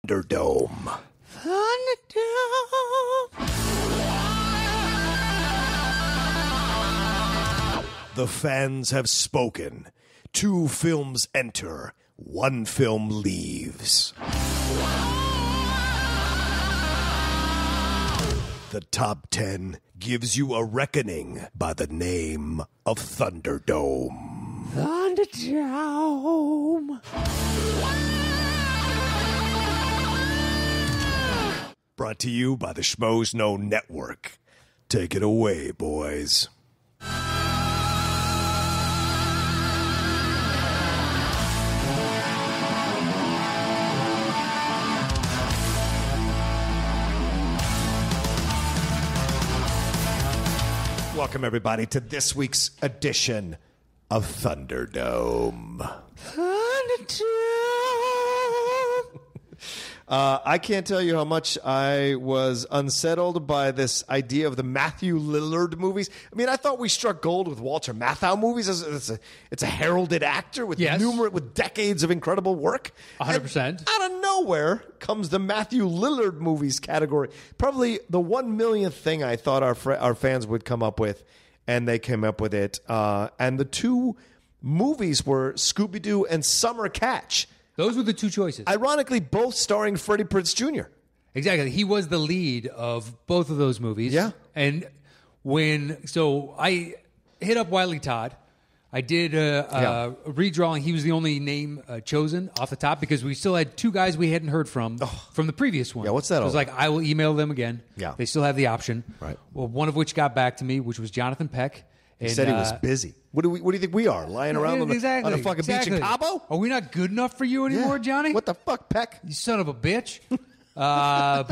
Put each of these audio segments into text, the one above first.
Blunderdome. The fans have spoken. 2 films enter, 1 film leaves. The top 10 gives you a reckoning by the name of Thunderdome. Thunderdome. Brought to you by the Schmoes Know Network. Take it away, boys. Welcome, everybody, to this week's edition of Thunderdome. I can't tell you how much I was unsettled by this idea of the Matthew Lillard movies. I mean, I thought we struck gold with Walter Matthau movies. It's a heralded actor with with decades of incredible work. 100%. And out of nowhere comes the Matthew Lillard movies category. Probably the 1 millionth thing I thought our fans would come up with, and they came up with it. And the 2 movies were Scooby Doo and Summer Catch. Those were the 2 choices. Ironically, both starring Freddie Prinze Jr. Exactly. He was the lead of both of those movies. Yeah. And so I hit up Wiley Todd. I did a redrawing. He was the only name chosen off the top because we still had 2 guys we hadn't heard from the previous one. Yeah, what's that? So I was like, I will email them again. Yeah. They still have the option. Right. Well, one of which got back to me, which was Jonathan Peck. He said he was busy. What do you think we are? Lying around on a fucking beach in Cabo? Are we not good enough for you anymore, Johnny? What the fuck, Peck? You son of a bitch. But,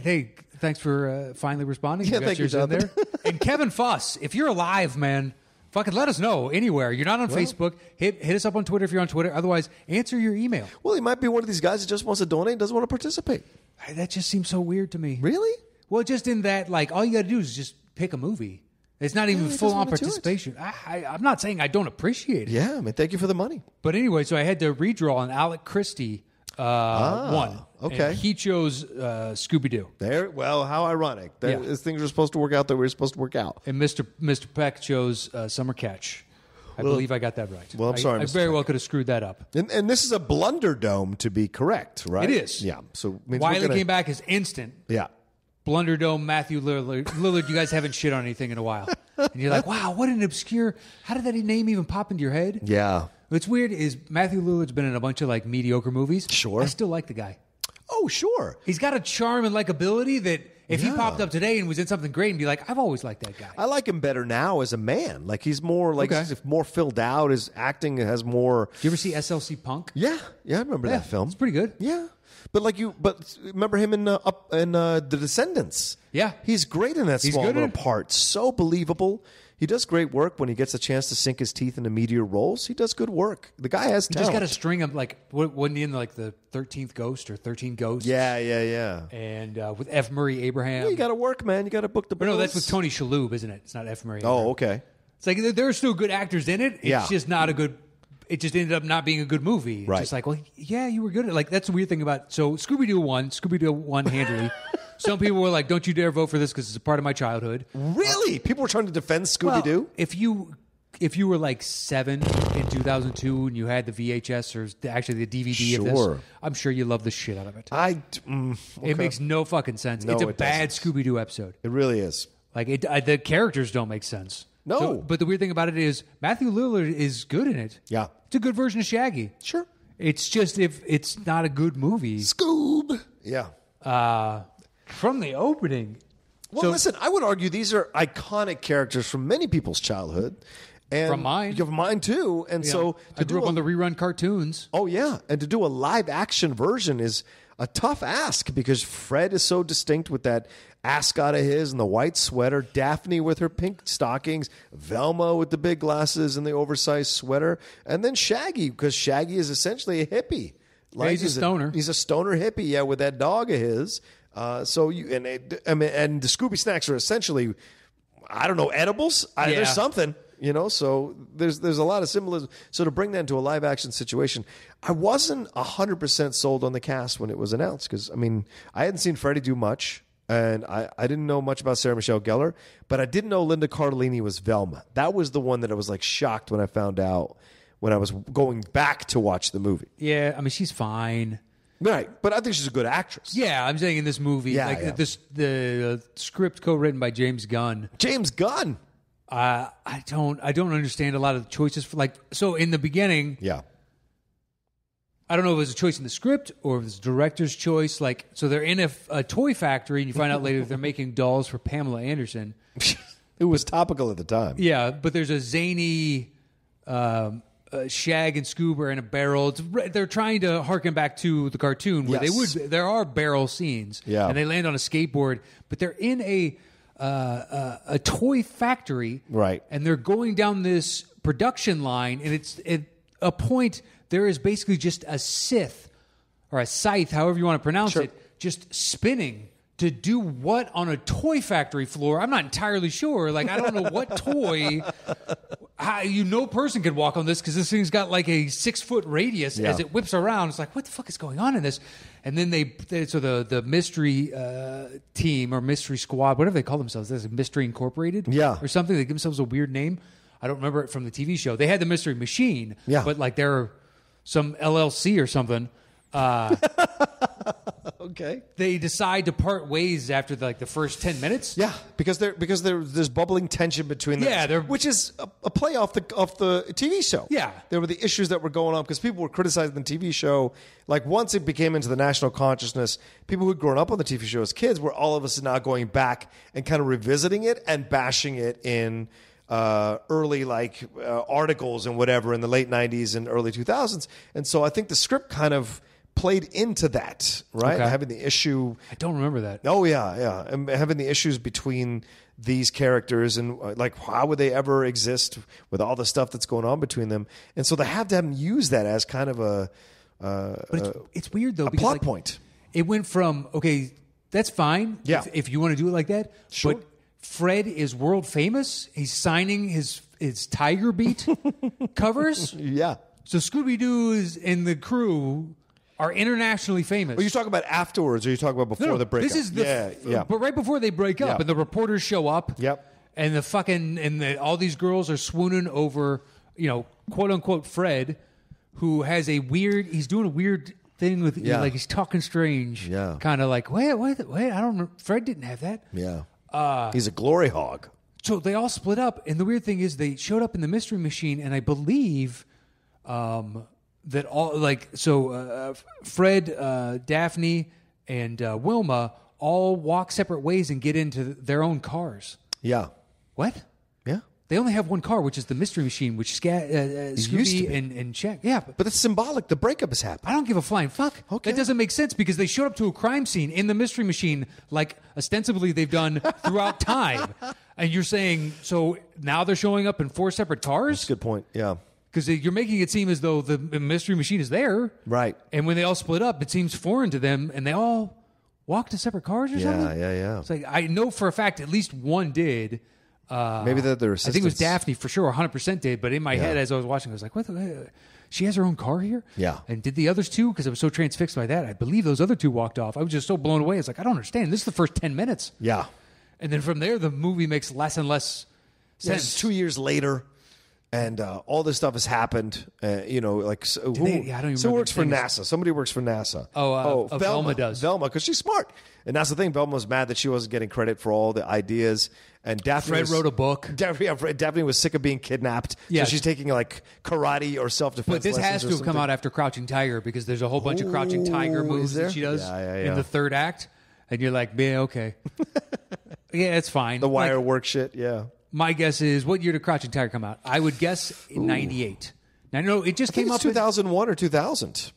hey, thanks for finally responding. Yeah, thank you, there. And Kevin Fuss, if you're alive, man, fucking let us know anywhere. You're not on Facebook. Hit us up on Twitter if you're on Twitter. Otherwise, answer your email. Well, he might be one of these guys that just wants to donate and doesn't want to participate. That just seems so weird to me. Really? Well, just in that, all you got to do is just pick a movie. It's not even full-on participation. I'm not saying I don't appreciate it. Yeah, I mean, thank you for the money. But anyway, so I had to redraw, and Alec Christie won. Okay. And he chose Scooby Doo. Well, how ironic. Things were supposed to work out that we were supposed to work out. And Mr. Peck chose Summer Catch. I believe I got that right. Well, I'm sorry, I Mr. very Peck. well could have screwed that up. And this is a Blunderdome, to be correct, right? It is. Yeah. So means Wiley came back as instant. Yeah. Blunderdome, Matthew Lillard, you guys haven't shit on anything in a while. And you're like, wow, what an obscure... How did that name even pop into your head? Yeah. What's weird is Matthew Lillard's been in a bunch of mediocre movies. Sure. I still like the guy. Oh, sure. He's got a charm and likability that if he popped up today and was in something great and be like, I've always liked that guy. I like him better now as a man. He's more he's more filled out. His acting has more... Did you ever see SLC Punk? Yeah. Yeah, I remember that film. It's pretty good. Yeah. But remember him in The Descendants? Yeah. He's great in that small good little part. So believable. He does great work when he gets a chance to sink his teeth into meteor roles. He does good work. The guy has talent. Just got to string him wasn't he in the 13th Ghost or 13 Ghosts? Yeah. And with F. Murray Abraham. Yeah, you got to work, man. You got to book the bills. No, that's with Tony Shalhoub, isn't it? It's not F. Murray Abraham. Oh, okay. It's there are still good actors in it. It's just not a good... It just ended up not being a good movie. Right. Just you were good at that's the weird thing about... So Scooby Doo won handily. Some people were like, don't you dare vote for this because it's a part of my childhood. Really? People were trying to defend Scooby Doo? Well, if you were 7 in 2002 and you had the VHS or actually the DVD of this, I'm sure you love the shit out of it. Okay. It makes no fucking sense. No, it's a it bad doesn't. Scooby Doo episode. It really is. The characters don't make sense. No. So, but the weird thing about it is Matthew Lillard is good in it. Yeah. It's a good version of Shaggy. Sure. It's just if it's not a good movie. Scoob. Yeah. From the opening. Well, listen, I would argue these are iconic characters from many people's childhood. And from mine. From mine, too. And so... I grew up on the rerun cartoons. Oh, yeah. And to do a live-action version is a tough ask because Fred is so distinct with that ascot of his and the white sweater, Daphne with her pink stockings, Velma with the big glasses and the oversized sweater, and then Shaggy, because Shaggy is essentially a hippie. He's a stoner. He's a stoner hippie, yeah, with that dog of his. And the Scooby snacks are essentially, I don't know, edibles? There's something. So there's a lot of symbolism. So to bring that into a live action situation, I wasn't 100% sold on the cast when it was announced because I hadn't seen Freddie do much, and I didn't know much about Sarah Michelle Gellar, but I didn't know Linda Cardellini was Velma. That was the one that I was like shocked when I found out when I was going back to watch the movie. Yeah, she's fine. Right, but I think she's a good actress. Yeah, I'm saying in this movie, the script co-written by James Gunn. James Gunn. I don't understand a lot of the choices for so in the beginning. Yeah. I don't know if it was a choice in the script or if it's director's choice. So they're in a toy factory, and you find out later that they're making dolls for Pamela Anderson. It was topical at the time. Yeah, but there's a zany Shag and Scoob are in a barrel. They're trying to harken back to the cartoon where there are barrel scenes, and they land on a skateboard, but they're in a toy factory, right? And they're going down this production line, and it's at a point there is basically just a scythe or a scythe, however you want to pronounce it, just spinning. To do what on a toy factory floor? I'm not entirely sure. I don't know what toy. No person could walk on this because this thing's got like a 6-foot radius as it whips around. It's like, what the fuck is going on in this? And then the mystery team or mystery squad, whatever they call themselves, there's a Mystery Incorporated, or something. They give themselves a weird name. I don't remember it from the TV show. They had the Mystery Machine, but they're some LLC or something. Okay. They decide to part ways after the first 10 minutes. Yeah, because there's bubbling tension between them. Yeah, which is a play off the TV show. Yeah, there were the issues that were going on because people were criticizing the TV show. Once it became into the national consciousness, people who'd grown up on the TV show as kids were all of us now going back and kind of revisiting it and bashing it in early articles and whatever in the late 90s and early 2000s. And so I think the script kind of played into that, right? Okay. Having the issue. I don't remember that. Oh, yeah. And having the issues between these characters and how would they ever exist with all the stuff that's going on between them? And so they have to use that as kind of but it's weird, though, because plot point. It went from, okay, that's fine if you want to do it like that. Sure. But Fred is world famous. He's signing his Tiger Beat covers. Yeah. So Scooby Doo and the crew are internationally famous. Are you talking about afterwards, or are you talking about before the breakup? This is but right before they break up, and the reporters show up. Yep. And all these girls are swooning over, quote unquote Fred, who has he's doing a weird thing with he's talking strange. Yeah. Kind of wait, I don't know. Fred didn't have that. Yeah. He's a glory hog. So they all split up, and the weird thing is they showed up in the Mystery Machine, and I believe that all Fred, Daphne, and Wilma all walk separate ways and get into their own cars. Yeah. What? Yeah. They only have one car, which is the Mystery Machine, which Scooby and Shaq. Yeah, but it's symbolic. The breakup has happened. I don't give a flying fuck. Okay. That doesn't make sense because they showed up to a crime scene in the Mystery Machine, like ostensibly they've done throughout time. And you're saying so now they're showing up in 4 separate cars? That's a good point. Yeah. Because you're making it seem as though the Mystery Machine is there. Right. And when they all split up, it seems foreign to them, and they all walk to separate cars or something? Yeah. It's I know for a fact at least one did. Maybe they're their assistants. I think it was Daphne for sure, 100% did. But in my head, as I was watching, I was like, what the... She has her own car here? Yeah. And did the others too? Because I was so transfixed by that. I believe those other 2 walked off. I was just so blown away. It's I don't understand. This is the first 10 minutes. Yeah. And then from there, the movie makes less and less sense. It's 2 years later. And all this stuff has happened, I don't even who works for remember NASA? Somebody works for NASA. Velma does. Velma, because she's smart. And that's the thing. Velma was mad that she wasn't getting credit for all the ideas. And Daphne Fred wrote a book. Daphne was sick of being kidnapped. Yeah. So she's taking karate or self-defense But this has to have come out after Crouching Tiger because there's a whole bunch of Crouching Tiger moves that she does in the 3rd act. And you're like, yeah, okay. Yeah, it's fine. The wire work shit, yeah. My guess is, what year did Crouching Tiger come out? I would guess in 98. Now, no, it just came up 2001 or 2000.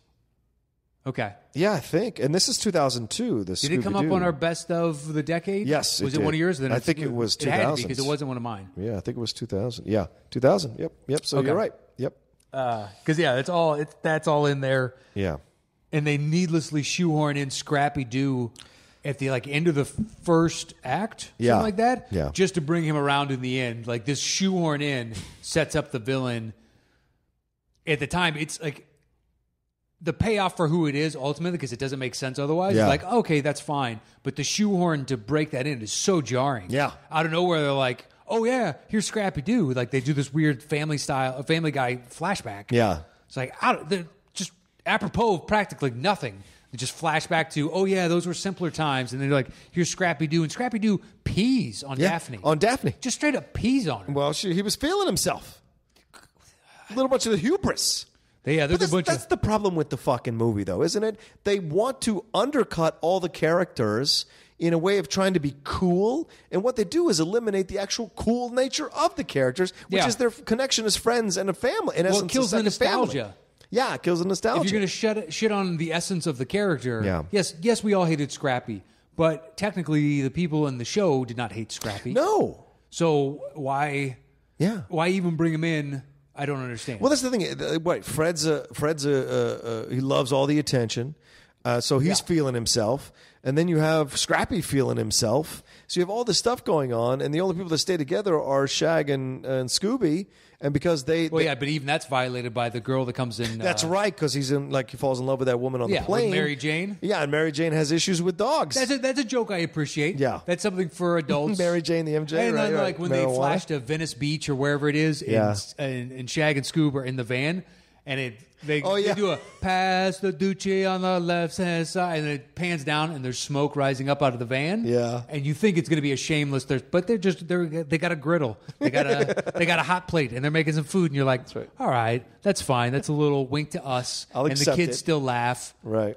Okay. Yeah, I think. And this is 2002. Did it come up on our best of the decade? Yes, Was it one of yours? Then I think it was 2000. It had to be because it wasn't one of mine. Yeah, I think it was 2000. Yeah, 2000. Yep. So you're right. Yep. Because that's all in there. Yeah. And they needlessly shoehorn in Scrappy Doo at the end of the first act, Yeah. something like that, Yeah. just to bring him around in the end. Like this shoehorn in sets up the villain. At the time, it's like the payoff for who it is ultimately, because it doesn't make sense otherwise. Yeah. It's like, okay, that's fine. But the shoehorn to break that in is so jarring. Yeah. Out of nowhere, they're like, oh yeah, here's Scrappy Doo. Like they do this weird Family Guy flashback. Yeah. It's like they're just apropos of practically nothing. They just flash back to, oh yeah, those were simpler times, and they're like, here's Scrappy Doo, and Scrappy Doo pees on Daphne. On Daphne. Just straight up pees on her. Well, he was feeling himself. A little bunch of the hubris. Yeah, there's a bunch That's the problem with the fucking movie, though, isn't it? They want to undercut all the characters in a way of trying to be cool, and what they do is eliminate the actual cool nature of the characters, which is their connection as friends and a family. In essence, it kills the nostalgia. Family. Yeah, it kills the nostalgia. If you're going to shit on the essence of the character, yes, we all hated Scrappy, but technically the people in the show did not hate Scrappy. No. So why even bring him in? I don't understand. Well, that's the thing. Fred's he loves all the attention, so he's feeling himself, and then you have Scrappy feeling himself. So you have all this stuff going on, and the only people that stay together are Shag and Scooby, and because they but even that's violated by the girl that comes in. That's right, because he falls in love with that woman on the plane, with Mary Jane. Yeah, and Mary Jane has issues with dogs. That's a joke I appreciate. Yeah, that's something for adults. Mary Jane, the MJ, and right? then when they flash to Venice Beach or wherever it is, and Shag and Scoob are in the van, and they do a pass the Duce on the left hand side, and it pans down, and there's smoke rising up out of the van. Yeah, and you think it's going to be a shameless but they got a griddle, they got a hot plate, and they're making some food, and you're like, all right, that's fine, that's a little wink to us, I'll and the kids it. still laugh, right?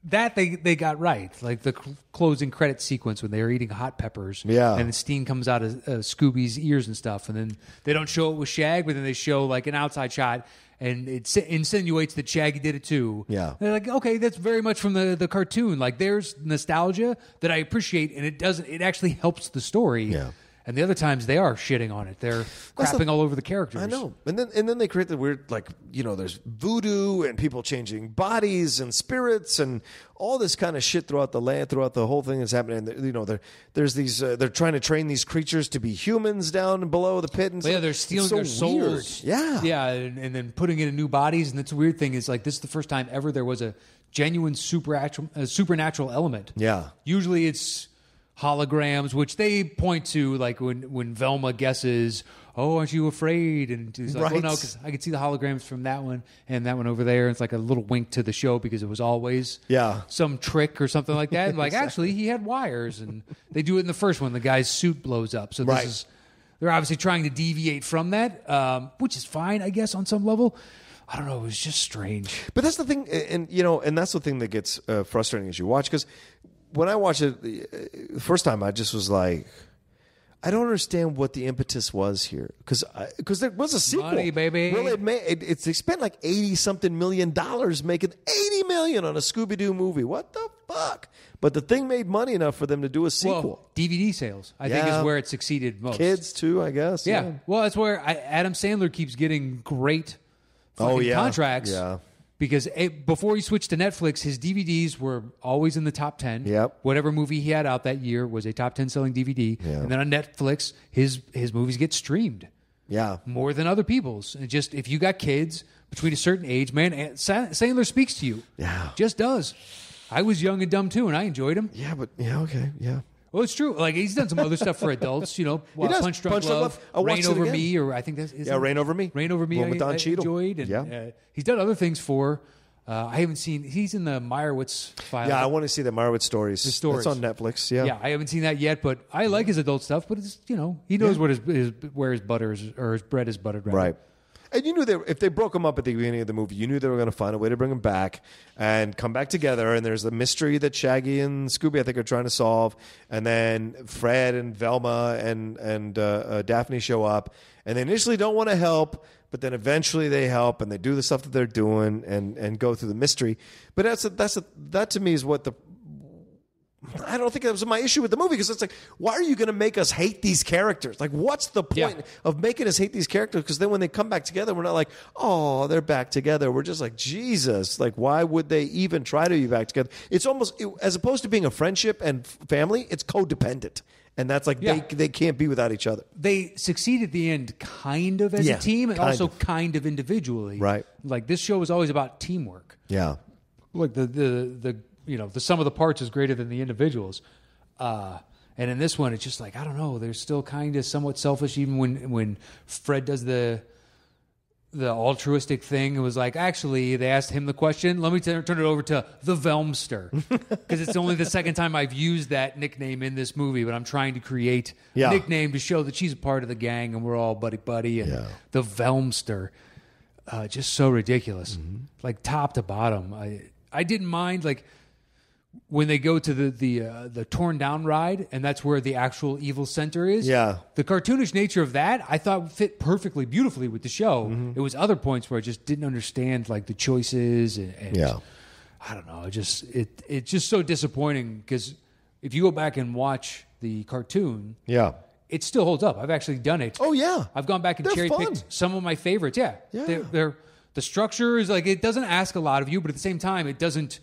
That they got right, like the closing credit sequence when they were eating hot peppers, and the steam comes out of Scooby's ears and stuff, and then they don't show it with Shag, but then they show like an outside shot, and it insinuates that Shaggy did it too. Yeah, they're like, okay, that's very much from the cartoon. Like there's nostalgia that I appreciate, and it actually helps the story. Yeah. And the other times they are shitting on it. They're crapping all over the characters. I know. And then they create the weird, there's voodoo and people changing bodies and spirits and all this kind of shit throughout the land, throughout the whole thing that's happening. There's these, they're trying to train these creatures to be humans down below the pit. And they're stealing their souls. Weird. Yeah. And then putting it in new bodies. And that's a weird thing is this is the first time ever there was a genuine supernatural element. Yeah. Usually it's holograms, which they point to, like when Velma guesses, "Oh, aren't you afraid?" And he's like, "Well, no, because I could see the holograms from that one and that one over there." And it's like a little wink to the show because it was always some trick or something like that. And actually, he had wires, and they do it in the first one. The guy's suit blows up, so they're obviously trying to deviate from that, which is fine, I guess, on some level. I don't know. It was just strange. But that's the thing, and that's the thing that gets frustrating as you watch, because when I watched it the first time, I just was like, I don't understand what the impetus was here, because there was a sequel. Money, baby. Well, they spent like $80-something million making $80 million on a Scooby Doo movie. What the fuck? But the thing made money enough for them to do a sequel. Well, DVD sales, I think, is where it succeeded most. Kids too, I guess. Yeah. Well, that's where Adam Sandler keeps getting great contracts. Yeah. Because before he switched to Netflix, his DVDs were always in the top 10. Yep. Whatever movie he had out that year was a top 10 selling DVD. Yeah. And then on Netflix, his movies get streamed. Yeah. More than other people's. And just if you got kids between a certain age, man, Sandler speaks to you. Yeah. Just does. I was young and dumb too, and I enjoyed him. Yeah, but okay, yeah. Well, it's true. Like he's done some other stuff for adults, Punch Drunk Love, Reign Over Me, or I think that's Reign Over Me. Reign Over Me. With Don Cheadle. Enjoyed. And, he's done other things for. I haven't seen. He's in the Meyerowitz file. Yeah, I want to see the Meyerowitz stories. The stories. It's on Netflix. Yeah. Yeah, I haven't seen that yet, but I like his adult stuff. But it's he knows what where his butter is, or his bread is buttered. Rather. Right. And you knew if they broke them up at the beginning of the movie, you knew they were going to find a way to bring them back and come back together. And there's the mystery that Shaggy and Scooby, I think, are trying to solve. And then Fred and Velma and Daphne show up. And they initially don't want to help, but then eventually they help and they do the stuff that they're doing and go through the mystery. But that to me is what I don't think that was my issue with the movie, because it's like, why are you going to make us hate these characters? Like, what's the point of making us hate these characters? Because then when they come back together, we're not like, oh, they're back together. We're just like, Jesus, like, why would they even try to be back together? It's almost, as opposed to being a friendship and family, it's codependent. And that's like, they can't be without each other. They succeed at the end kind of as a team, and also kind of individually. Right. Like, this show is always about teamwork. Yeah. Like, the sum of the parts is greater than the individuals. And in this one, it's just like, I don't know, they're still kind of somewhat selfish, even when Fred does the altruistic thing. It was like, actually, they asked him the question. Let me turn it over to the Velmster, because it's only the second time I've used that nickname in this movie, but I'm trying to create a nickname to show that she's a part of the gang and we're all buddy-buddy. And the Velmster, just so ridiculous. Like, top to bottom. I didn't mind, like, when they go to the torn down ride, and that's where the actual evil center is. Yeah. The cartoonish nature of that, I thought, fit perfectly, beautifully with the show. It was other points where I just didn't understand, like, the choices and I don't know. It's just so disappointing, because if you go back and watch the cartoon, it still holds up. I've actually done it. Oh yeah, I've gone back and cherry picked some of my favorites. Yeah. They're the structure is like, it doesn't ask a lot of you, but at the same time, it doesn't.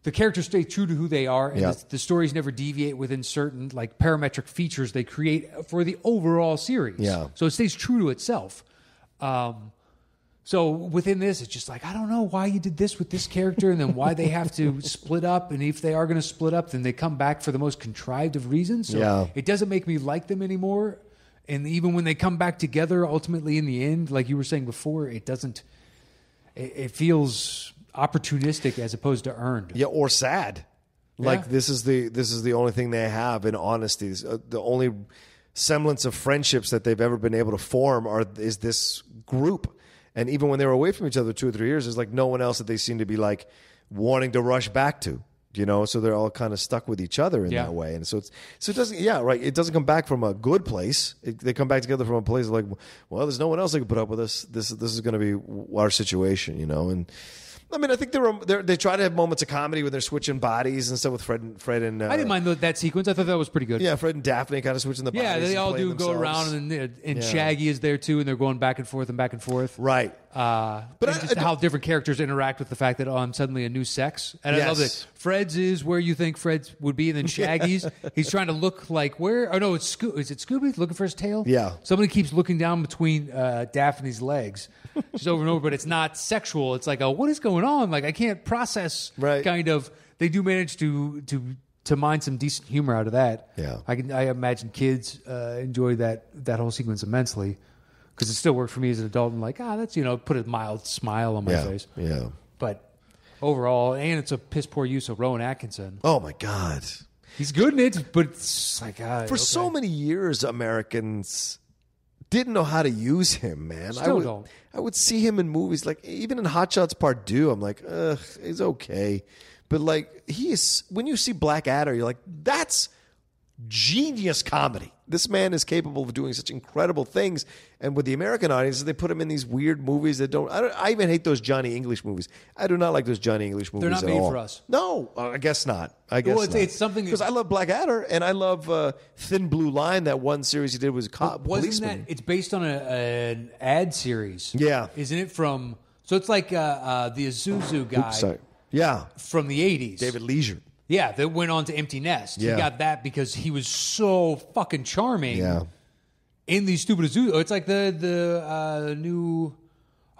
The characters stay true to who they are, and the stories never deviate within certain, like, parametric features they create for the overall series. Yeah. So it stays true to itself. So within this, it's just like, I don't know why you did this with this character, and then why they have to split up. And if they are going to split up, then they come back for the most contrived of reasons. So it doesn't make me like them anymore. And even when they come back together, ultimately in the end, like you were saying before, it doesn't. It feels opportunistic as opposed to earned. Yeah, or sad. Like, this is the only thing they have in honesty. The only semblance of friendships that they've ever been able to form is this group. And even when they were away from each other 2 or 3 years, there's like no one else that they seem to be like wanting to rush back to. You know, so they're all kind of stuck with each other in that way, and so it doesn't. Yeah, right. It doesn't come back from a good place. They come back together from a place like, well, there's no one else that can put up with us. This is going to be our situation, you know. And I mean, I think they try to have moments of comedy when they're switching bodies and stuff with Fred and. I didn't mind that sequence. I thought that was pretty good. Yeah, Fred and Daphne kind of switching the bodies. Yeah, they all do go around, and Shaggy is there too, and they're going back and forth and back and forth. Right. But how different characters interact with the fact that, I'm suddenly a new sex. And I love that Fred's is where you think Fred's would be, and then Shaggy's, he's trying to look like where? Oh, no, is it Scooby looking for his tail? Yeah. Somebody keeps looking down between Daphne's legs just over and over, but it's not sexual. It's like, what is going on? Like, I can't process kind of. They do manage to mine some decent humor out of that. Yeah. I imagine kids enjoy that whole sequence immensely. Because it still worked for me as an adult. I'm like, that's, put a mild smile on my face. Yeah. But overall, and it's a piss poor use of Rowan Atkinson. Oh, my God. He's good in it, but it's like, for so many years, Americans didn't know how to use him, man. Still don't. I would see him in movies, like even in Hot Shots Part 2, I'm like, he's okay. But like, when you see Blackadder, you're like, that's genius comedy. This man is capable of doing such incredible things, and with the American audiences, they put him in these weird movies that don't. I even hate those Johnny English movies. I do not like those Johnny English movies. They're not made for us. No, I guess not. It's something because I love Blackadder and I love Thin Blue Line. That one series he did was Policeman. It's based on an ad series. Yeah, isn't it? So it's like the Isuzu guy. Oops, sorry. Yeah, from the 80s. David Leisure. Yeah, that went on to Empty Nest. Yeah. He got that because he was so fucking charming in these stupid Isuzu. It's like the new...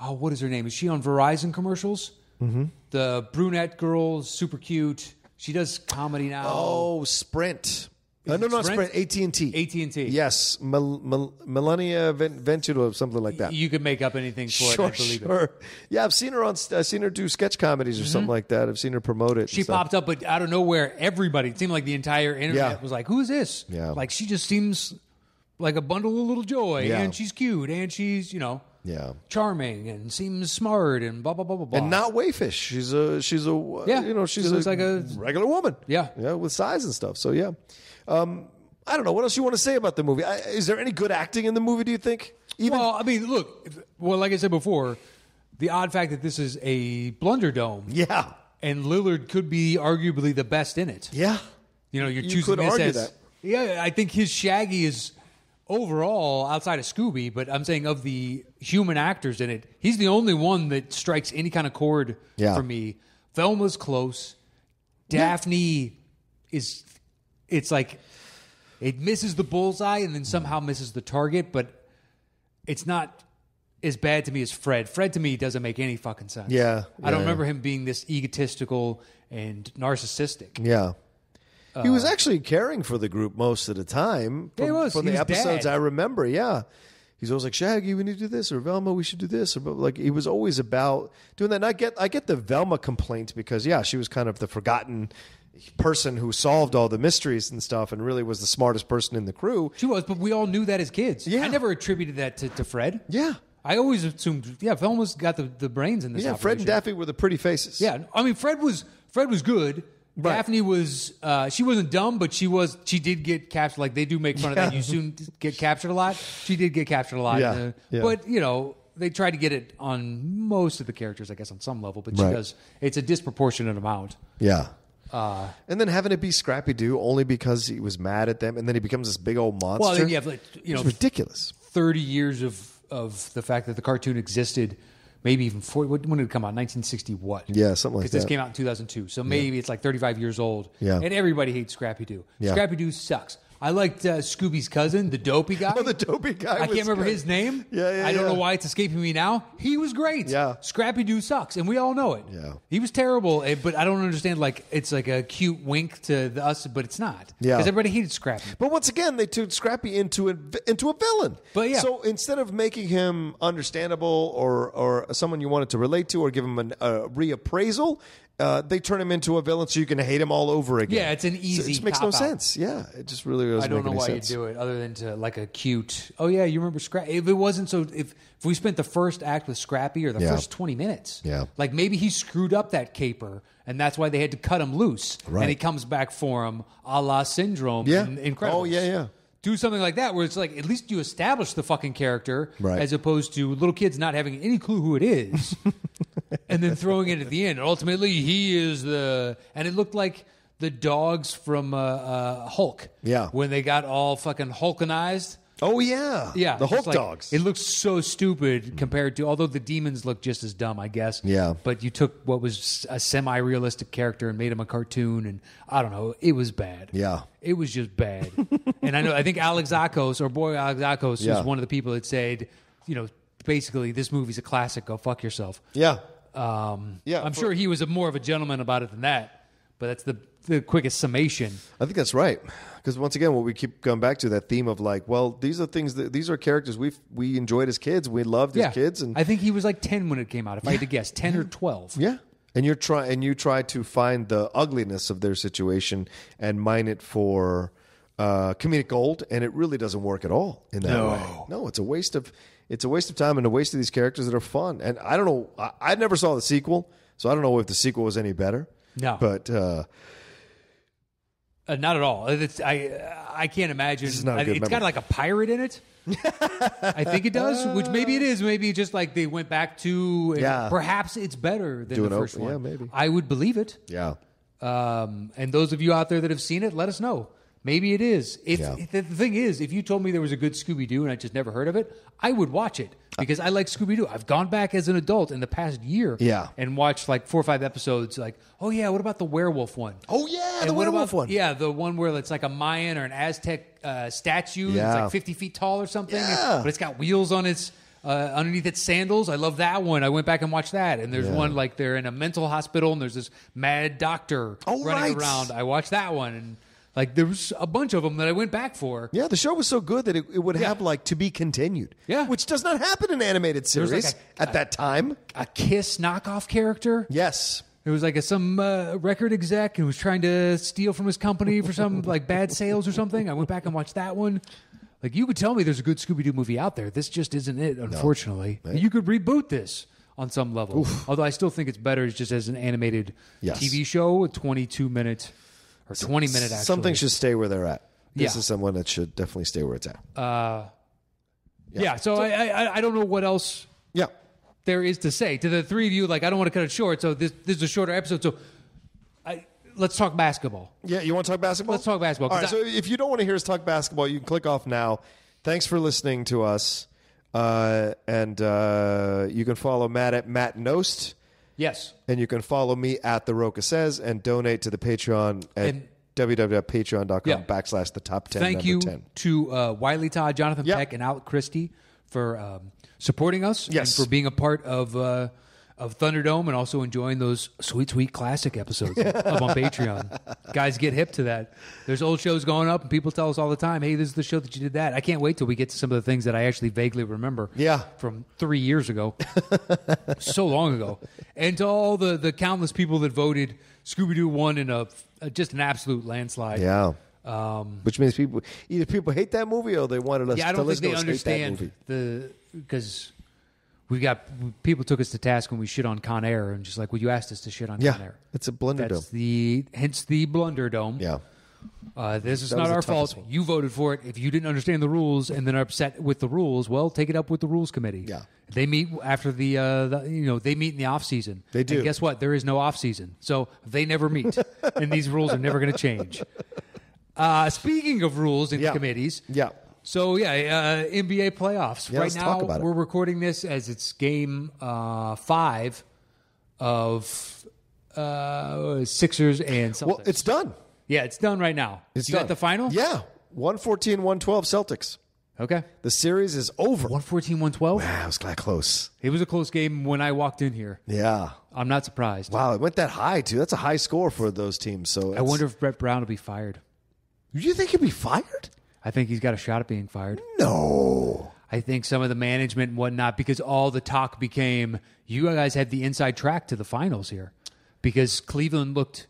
Oh, what is her name? Is she on Verizon commercials? Mm-hmm. The brunette girl, super cute. She does comedy now. Oh, Sprint. No, Sprint. AT&T. AT&T. Yes, Melania Ventura or something like that. You could make up anything for it, I believe it. Yeah, I've seen her do sketch comedies or something like that. I've seen her promote it. She popped up, but out of nowhere, everybody, it seemed like the entire internet was like, who's this? Yeah. Like, she just seems like a bundle of little joy, and she's cute, and she's, charming, and seems smart, and blah, blah, blah, blah, blah. And not waifish. She's like a regular woman. Yeah. Yeah, with size and stuff. So, yeah. I don't know. What else you want to say about the movie? Is there any good acting in the movie, do you think? Well, I mean, look, like I said before, the odd fact that this is a Blunderdome. Yeah. And Lillard could be arguably the best in it. Yeah. you're you choosing could this argue as that. yeah. I think his Shaggy is overall outside of Scooby, but I'm saying of the human actors in it, he's the only one that strikes any kind of chord for me. Velma's close. Daphne is. It's like it misses the bullseye and then somehow misses the target, but it's not as bad to me as Fred. Fred to me doesn't make any fucking sense. Yeah. I don't remember him being this egotistical and narcissistic. Yeah. He was actually caring for the group most of the time. He was. From He the was episodes dad. I remember, yeah. He's always like, Shaggy, we need to do this, or Velma, we should do this. Or like he was always about doing that. And I get the Velma complaint because, she was kind of the forgotten person who solved all the mysteries and stuff and really was the smartest person in the crew. She was, but we all knew that as kids. Yeah. I never attributed that to Fred. Yeah. I always assumed, Velma's got the brains in this Yeah, operation. Fred and Daphne were the pretty faces. Yeah, I mean, Fred was good. Right. Daphne was, she wasn't dumb, but she did get captured. Like, they do make fun of that. You soon get captured a lot. She did get captured a lot. Yeah. But, they try to get it on most of the characters, I guess, on some level. But she does. It's a disproportionate amount. Yeah. And then having it be Scrappy Doo only because he was mad at them, and then he becomes this big old monster. Well, then you have, it's ridiculous. 30 years of the fact that the cartoon existed, maybe even 40. When did it come out? 1960 what? Yeah, something like that. Because this came out in 2002, so maybe it's like 35 years old. Yeah. And everybody hates Scrappy Doo. Yeah. Scrappy Doo sucks. I liked Scooby's cousin, the dopey guy. Oh, the dopey guy. I can't remember his name. Yeah, I don't know why it's escaping me now. He was great. Yeah. Scrappy Doo sucks, and we all know it. Yeah. He was terrible, but I don't understand. Like, it's like a cute wink to us, but it's not. Yeah. Because everybody hated Scrappy. But once again, they turned Scrappy into a villain. But yeah. So instead of making him understandable or someone you wanted to relate to or give him a reappraisal, they turn him into a villain so you can hate him all over again. Yeah, it's an easy It just makes no cop-out. sense. Yeah, it just really doesn't I don't make know any why sense. you do it other than to like a cute. Oh yeah, you remember Scrappy? If it wasn't so, if we spent the first act with Scrappy or the first 20 minutes, like maybe he screwed up that caper and that's why they had to cut him loose, Right. and he comes back for him, a la Syndrome. Yeah. in Incredibles. Oh yeah. Do something like that where it's like at least you establish the fucking character, Right. as opposed to little kids not having any clue who it is, and then throwing it at the end. And ultimately, he is the. And it looked like the dogs from Hulk. Yeah. When they got all fucking Hulkanized. Oh yeah. Yeah. The it's Hulk like- dogs. It looks so stupid compared to, although the demons look just as dumb, I guess. Yeah. But you took what was a semi-realistic character and made him a cartoon, and I don't know, it was bad. Yeah. It was just bad. And I think Alex Akos, or boy Alex Akos, Yeah. was one of the people that said, basically, this movie's a classic, go fuck yourself. Yeah. I'm sure he was more of a gentleman about it than that, but that's the quickest summation. I think that's right. Because once again, what we keep going back to, that theme of like, well, these are characters we enjoyed as kids, we loved as kids, and I think he was like 10 when it came out, if I had to guess, 10 or 12. yeah. And you try to find the ugliness of their situation and mine it for comedic gold, and it really doesn't work at all in that way. No, it's a waste of time and a waste of these characters that are fun. And I don't know, I never saw the sequel, so I don't know if the sequel was any better. No, but not at all. I can't imagine. This is not a good It's memory. got like a pirate in it. I think it does, which maybe it is. Maybe just like they went back to. And Yeah. Perhaps it's better than the first one. Yeah, maybe. I would believe it. Yeah. And those of you out there that have seen it, let us know. Maybe it is. The thing is, if you told me there was a good Scooby Doo and I just never heard of it, I would watch it because I like Scooby Doo. I've gone back as an adult in the past year, and watched like 4 or 5 episodes. Like, oh yeah, what about the werewolf one? Oh yeah, And the what werewolf about, one. Yeah, the one where it's like a Mayan or an Aztec statue. Yeah. It's like 50 feet tall or something. Yeah. But it's got wheels on its underneath its sandals. I love that one. I went back and watched that. And there's one like they're in a mental hospital and there's this mad doctor running around. I watched that one, and like there was a bunch of them that I went back for. Yeah, the show was so good that it would have like to be continued. Yeah. Which does not happen in animated was series like at that time. A Kiss knockoff character. Yes. It was like some record exec who was trying to steal from his company for some like bad sales or something. I went back and watched that one. Like, you could tell me there's a good Scooby-Doo movie out there. This just isn't it, unfortunately. No. You could reboot this on some level. Although I still think it's better just as an animated TV show, a 22-minute or 20-minute actually. Something should stay where they're at. This Yeah. is someone that should definitely stay where it's at. So I don't know what else Yeah. there is to say. To the three of you, like, I don't want to cut it short, so this is a shorter episode. So let's talk basketball. Yeah, you want to talk basketball? Let's talk basketball. All right, so if you don't want to hear us talk basketball, you can click off now. Thanks for listening to us. And you can follow Matt at Matt Knost. Yes. And you can follow me at The Rocha Says and donate to the Patreon at www.patreon.com/the top 10. Thank you 10. to Wiley Todd, Jonathan Peck, and Alec Christie for supporting us and for being a part of Thunderdome and also enjoying those sweet, sweet classic episodes up on Patreon. Guys, get hip to that. There's old shows going up, and people tell us all the time, hey, this is the show that you did that. I can't wait till we get to some of the things that I actually vaguely remember from 3 years ago. So long ago. And to all the countless people that voted, Scooby Doo won in just an absolute landslide. Yeah. Which means either people hate that movie or they wanted us to listen to us hate that movie. I don't think they understand because people took us to task when we shit on Con Air and just like, well, you asked us to shit on Con Air. It's a Blunderdome. Hence the Blunderdome. Yeah. This is not our fault. You voted for it. If you didn't understand the rules and then are upset with the rules, well, take it up with the rules committee. Yeah. They meet after they meet in the off season. They do. And guess what? There is no off season. So they never meet. And these rules are never going to change. Speaking of rules and committees. Yeah. So, NBA playoffs. Yeah, right let's now, talk about it. we're recording this as it's game 5 of Sixers and Celtics. Well, it's done. Yeah, it's done right now. You got the final? Yeah. 114-112 Celtics. Okay. The series is over. 114-112? Wow, it was close. It was a close game when I walked in here. Yeah. I'm not surprised. Wow, it went that high, too. That's a high score for those teams. So I wonder if Brett Brown will be fired. You think he'll be fired? I think he's got a shot at being fired. No. I think some of the management and whatnot, because all the talk became, you guys had the inside track to the finals here. Because Cleveland looked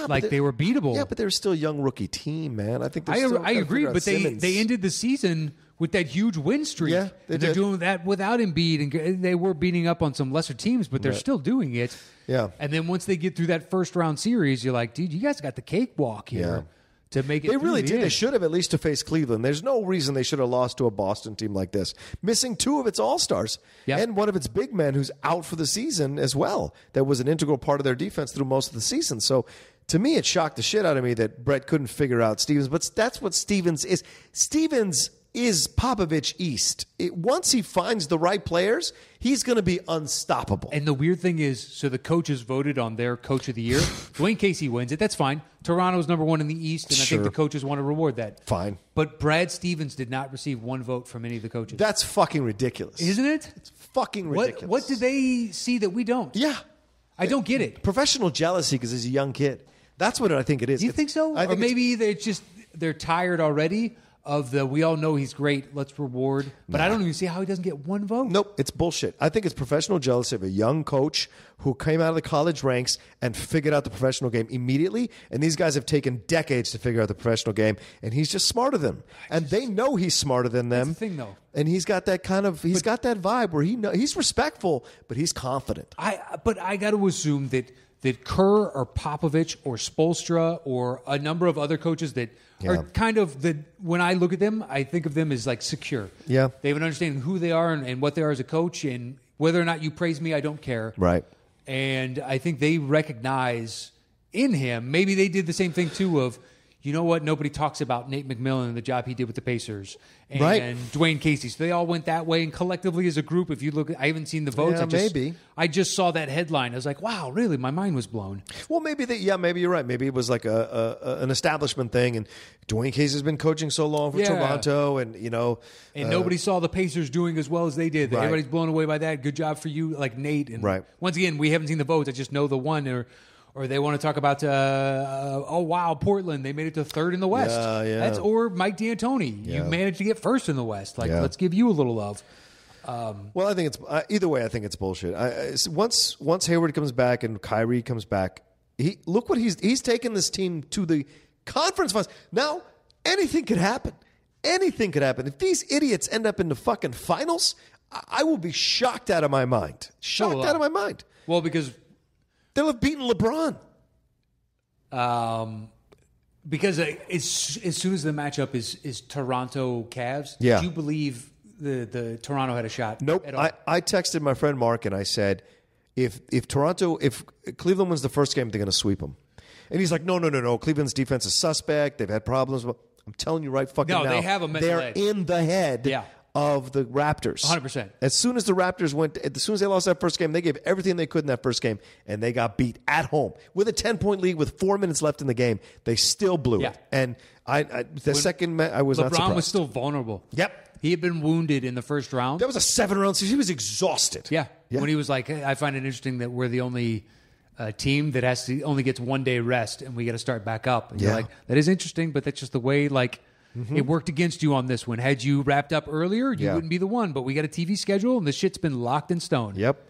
like they were beatable. Yeah, but they're still a young rookie team, man. I think I agree, but they ended the season with that huge win streak. Yeah, they're doing that without Embiid, and they were beating up on some lesser teams, but they're still doing it. Yeah. And then once they get through that first round series, you're like, dude, you guys got the cakewalk here. Yeah. To make it they really did. End. They should have at least to face Cleveland. There's no reason they should have lost to a Boston team like this, missing 2 of its all-stars and one of its big men who's out for the season as well. That was an integral part of their defense through most of the season. So to me, it shocked the shit out of me that Brett couldn't figure out Stevens. But that's what Stevens is. Stevens is Popovich East. Once he finds the right players, he's going to be unstoppable. And the weird thing is, so the coaches voted on their coach of the year. Dwayne Casey wins it. That's fine. Toronto's number 1 in the East, and I think the coaches want to reward that. Fine. But Brad Stevens did not receive 1 vote from any of the coaches. That's fucking ridiculous. Isn't it? It's fucking ridiculous. What did they see that we don't? Yeah. I don't get it. Professional jealousy because he's a young kid. That's what I think it is. You think so? Or maybe they're tired already of we all know he's great, let's reward. But I don't even see how he doesn't get 1 vote. Nope, it's bullshit. I think it's professional jealousy of a young coach who came out of the college ranks and figured out the professional game immediately. And these guys have taken decades to figure out the professional game, and he's just smarter than them. And they know he's smarter than them. That's the thing, though. And he's got that got that vibe where he's respectful, but he's confident. But I got to assume that Kerr or Popovich or Spoelstra or a number of other coaches that are kind of when I look at them, I think of them as like secure. Yeah. They have an understanding of who they are and what they are as a coach, and whether or not you praise me, I don't care. Right. And I think they recognize in him, maybe they did the same thing too of, you know what, nobody talks about Nate McMillan and the job he did with the Pacers and Dwayne Casey. So they all went that way, and collectively as a group, if you look, I haven't seen the votes. I just saw that headline. I was like, wow, really? My mind was blown. Well, maybe you're right. Maybe it was like an establishment thing, and Dwayne Casey's been coaching so long for Toronto, and nobody saw the Pacers doing as well as they did. Right. Everybody's blown away by that. Good job for you, like Nate. And once again, we haven't seen the votes. I just know the one or they want to talk about, Portland, they made it to 3rd in the West. Yeah. Or Mike D'Antoni. You managed to get 1st in the West. Let's give you a little love. Well, I think it's either way. I think it's bullshit. Once Hayward comes back and Kyrie comes back, look what he's taken this team to the conference finals. Now anything could happen. Anything could happen. If these idiots end up in the fucking finals, I will be shocked out of my mind. Out of my mind. Well, because they'll have beaten LeBron. Because as soon as the matchup is Toronto Cavs, do you believe the Toronto had a shot? Nope. At all? I texted my friend Mark and I said, if Cleveland wins the first game, they're going to sweep them. And he's like, no. Cleveland's defense is suspect. They've had problems. I'm telling you right fucking now. They have a mental They're edge. in the head of the Raptors. 100%. As soon as the Raptors as soon as they lost that first game, they gave everything they could in that first game, and they got beat at home. With a 10-point lead with 4 minutes left in the game, they still blew it. And I second, I was not surprised. LeBron was still vulnerable. Yep. He had been wounded in the first round. That was a 7-round season. He was exhausted. Yeah. When he was like, I find it interesting that we're the only team that only gets 1 day rest, and we got to start back up. And you're like, that is interesting, but that's just the way, it worked against you on this one. Had you wrapped up earlier, you wouldn't be the one. But we got a TV schedule, and the shit's been locked in stone. Yep.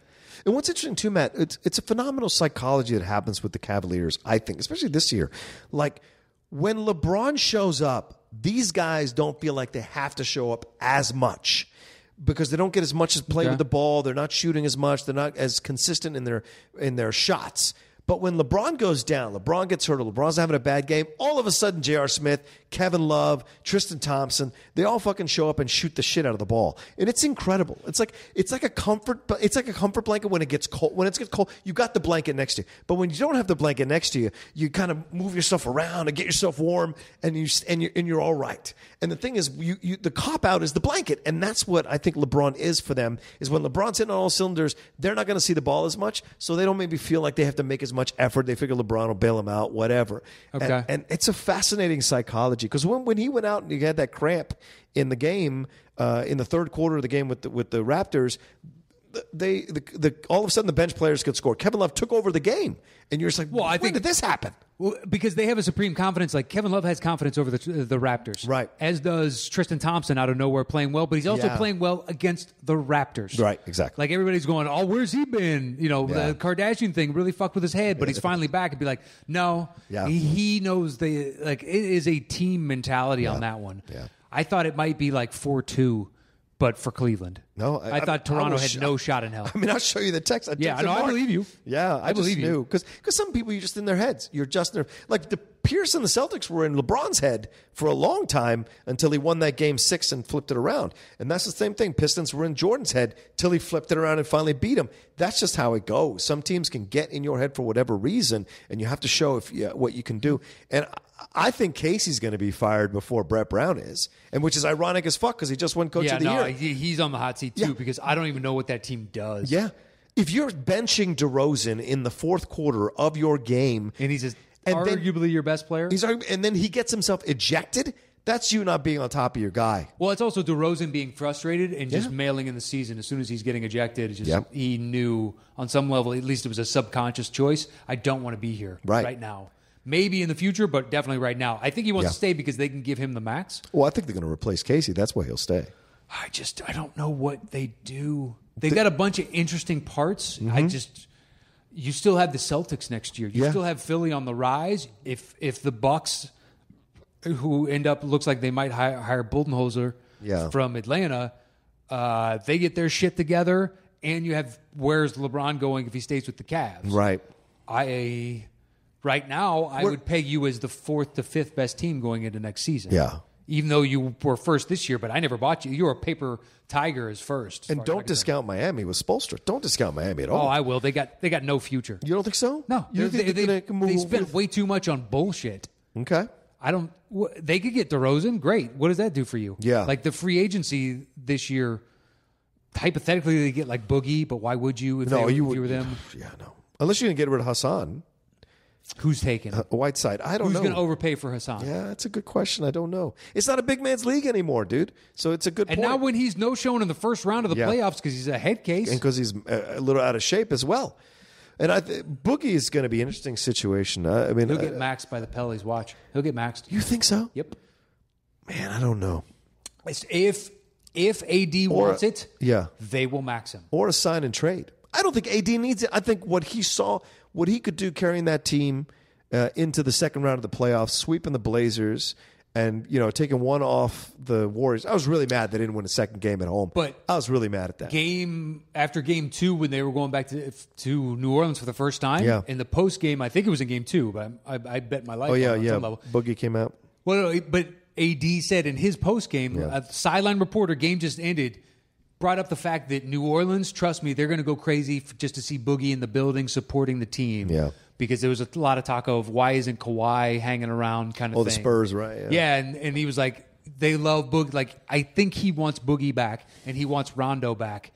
And what's interesting, too, Matt, it's a phenomenal psychology that happens with the Cavaliers, I think, especially this year. Like, when LeBron shows up, these guys don't feel like they have to show up as much because they don't get as much as play with the ball. They're not shooting as much. They're not as consistent in their shots. But when LeBron goes down, LeBron gets hurt, or LeBron's having a bad game, all of a sudden J.R. Smith, Kevin Love, Tristan Thompson, they all fucking show up and shoot the shit out of the ball. And it's incredible. It's like a comfort blanket when it gets cold. When it gets cold, you got the blanket next to you. But when you don't have the blanket next to you, you kind of move yourself around and get yourself warm, and you're all right. And the thing is, the cop out is the blanket, and that's what I think LeBron is for them. Is when LeBron's hitting on all cylinders, they're not going to see the ball as much, so they don't maybe feel like they have to make as much effort. They figure LeBron will bail them out, whatever. Okay. And it's a fascinating psychology because when he went out and he had that cramp in the game in the third quarter of the game with the Raptors, all of a sudden the bench players could score. Kevin Love took over the game, and you're just like, when did this happen? Well, because they have a supreme confidence. Like Kevin Love has confidence over the Raptors, right? As does Tristan Thompson out of nowhere playing well, but he's also playing well against the Raptors, right? Exactly. Like everybody's going, "Oh, where's he been?" The Kardashian thing really fucked with his head, but he's finally back and be like, "No, he knows it is a team mentality on that one." Yeah. I thought it might be like 4-2. But for Cleveland. No, I thought Toronto had no shot in hell. I mean, I'll show you the text. I believe you. Yeah, I believe just knew. Because some people, you're just in their heads. You're just in their... Like, the Pierce and the Celtics were in LeBron's head for a long time until he won that game 6 and flipped it around. And that's the same thing. Pistons were in Jordan's head till he flipped it around and finally beat him. That's just how it goes. Some teams can get in your head for whatever reason, and you have to show what you can do. And I think Casey's going to be fired before Brett Brown is, and which is ironic as fuck because he just won Coach of the Year. He's on the hot seat too because I don't even know what that team does. Yeah. If you're benching DeRozan in the fourth quarter of your game, and he's arguably your best player, and then he gets himself ejected, that's you not being on top of your guy. Well, it's also DeRozan being frustrated and just mailing in the season as soon as he's getting ejected. He knew on some level, at least it was a subconscious choice. I don't want to be here right now. Maybe in the future, but definitely right now. I think he wants to stay because they can give him the max. Well, I think they're going to replace Casey. That's why he'll stay. I don't know what they do. They've got a bunch of interesting parts. Mm-hmm. You still have the Celtics next year. You still have Philly on the rise. If the Bucks, who looks like they might hire Budenholzer from Atlanta, they get their shit together, and you have where's LeBron going if he stays with the Cavs? Right. Right now, I would peg you as the 4th to 5th best team going into next season. Yeah. Even though you were first this year, but I never bought you. You were a paper tiger as first. And don't discount Miami with Spoelstra. Don't discount Miami at all. Oh, I will. They got no future. You don't think so? No. They spent way too much on bullshit. Okay. They could get DeRozan. Great. What does that do for you? Yeah. Like the free agency this year, hypothetically, they get like Boogie, but why would you if you were them? Yeah, no. Unless you're going to get rid of Hassan. Who's taking Whiteside? I don't know. Who's going to overpay for Hassan? Yeah, that's a good question. I don't know. It's not a big man's league anymore, dude. So it's a good point. And now when he's no-shown in the first round of the playoffs because he's a head case. And because he's a little out of shape as well. And Boogie is going to be an interesting situation. I mean, he'll get maxed by the Pellies. Watch. He'll get maxed. You think so? Yep. Man, I don't know. If AD wants it, they will max him. Or a sign and trade. I don't think AD needs it. I think what he saw, what he could do carrying that team into the second round of the playoffs, sweeping the Blazers, and taking one off the Warriors. I was really mad they didn't win a second game at home. But I was really mad at that. After game 2, when they were going back to New Orleans for the first time, in the post game, I think it was in game 2, but I bet my life on some level. Boogie came out. Well, but AD said in his post game, a sideline reporter, game just ended. brought up the fact that New Orleans, trust me, they're going to go crazy just to see Boogie in the building supporting the team. Yeah. Because there was a lot of talk of why isn't Kawhi hanging around kind of thing. The Spurs, right? Yeah, and he was like, they love Boogie. Like, I think he wants Boogie back, and he wants Rondo back.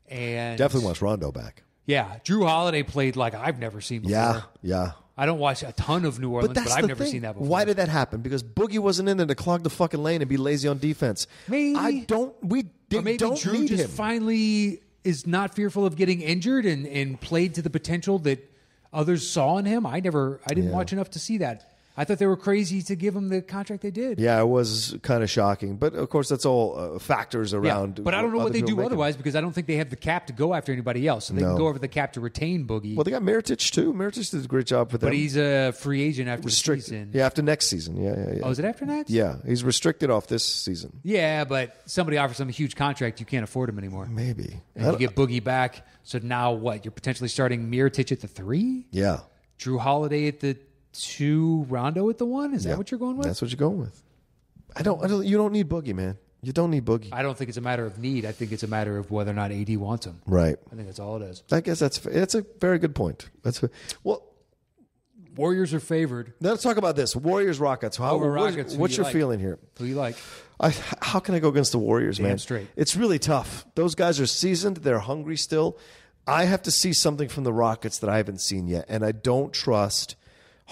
And Definitely wants Rondo back. Yeah, Drew Holiday played like I've never seen before. Yeah. I don't watch a ton of New Orleans, but I've never seen that before. Why did that happen? Because Boogie wasn't in there to clog the fucking lane and be lazy on defense. Maybe. We don't Drew need just him. finally is not fearful of getting injured and played to the potential that others saw in him. I didn't watch enough to see that. I thought they were crazy to give him the contract they did. Yeah, it was kind of shocking. But, of course, that's all factors around. Yeah, but I don't know what they do otherwise because I don't think they have the cap to go after anybody else. So they can go over the cap to retain Boogie. Well, they got Mirotic, too. Mirotic did a great job for them. But he's a free agent after the season. Yeah, after next season. Yeah. Oh, is it after next? Yeah, he's restricted off this season. Yeah, but somebody offers him a huge contract. You can't afford him anymore. Maybe. And you get Boogie back. So now what? You're potentially starting Mirotic at the 3? Yeah. Drew Holiday at the 2, Rondo at the 1? Is that what you're going with? That's what you're going with. You don't need Boogie, man. You don't need Boogie. I don't think it's a matter of need. I think it's a matter of whether or not AD wants him. Right. I think that's all it is. I guess that's a very good point. Warriors are favored. Let's talk about this. Warriors Rockets. What's your feeling here? Who you like? How can I go against the Warriors, man? Straight. It's really tough. Those guys are seasoned. They're hungry still. I have to see something from the Rockets that I haven't seen yet, and I don't trust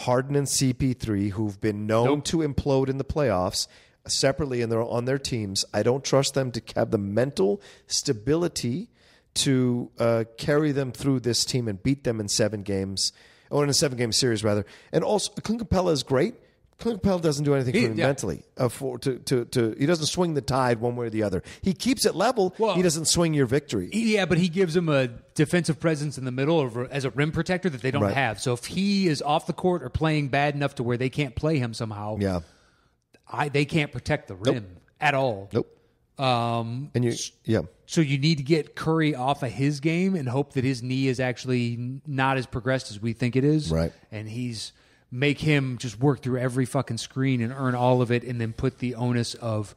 Harden and CP3, who've been known to implode in the playoffs separately and they're on their teams. I don't trust them to have the mental stability to carry them through this team and beat them in 7 games, or in a 7-game series, rather. And also, Clint Capella is great. Clint Capella doesn't do anything for him mentally. He doesn't swing the tide one way or the other. He keeps it level. Well, he doesn't swing your victory. Yeah, but he gives him a defensive presence in the middle as a rim protector that they don't have. So if he is off the court or playing bad enough to where they can't play him somehow, they can't protect the rim at all. Nope. So you need to get Curry off of his game and hope that his knee is actually not as progressed as we think it is. Right. And make him just work through every fucking screen and earn all of it, and then put the onus of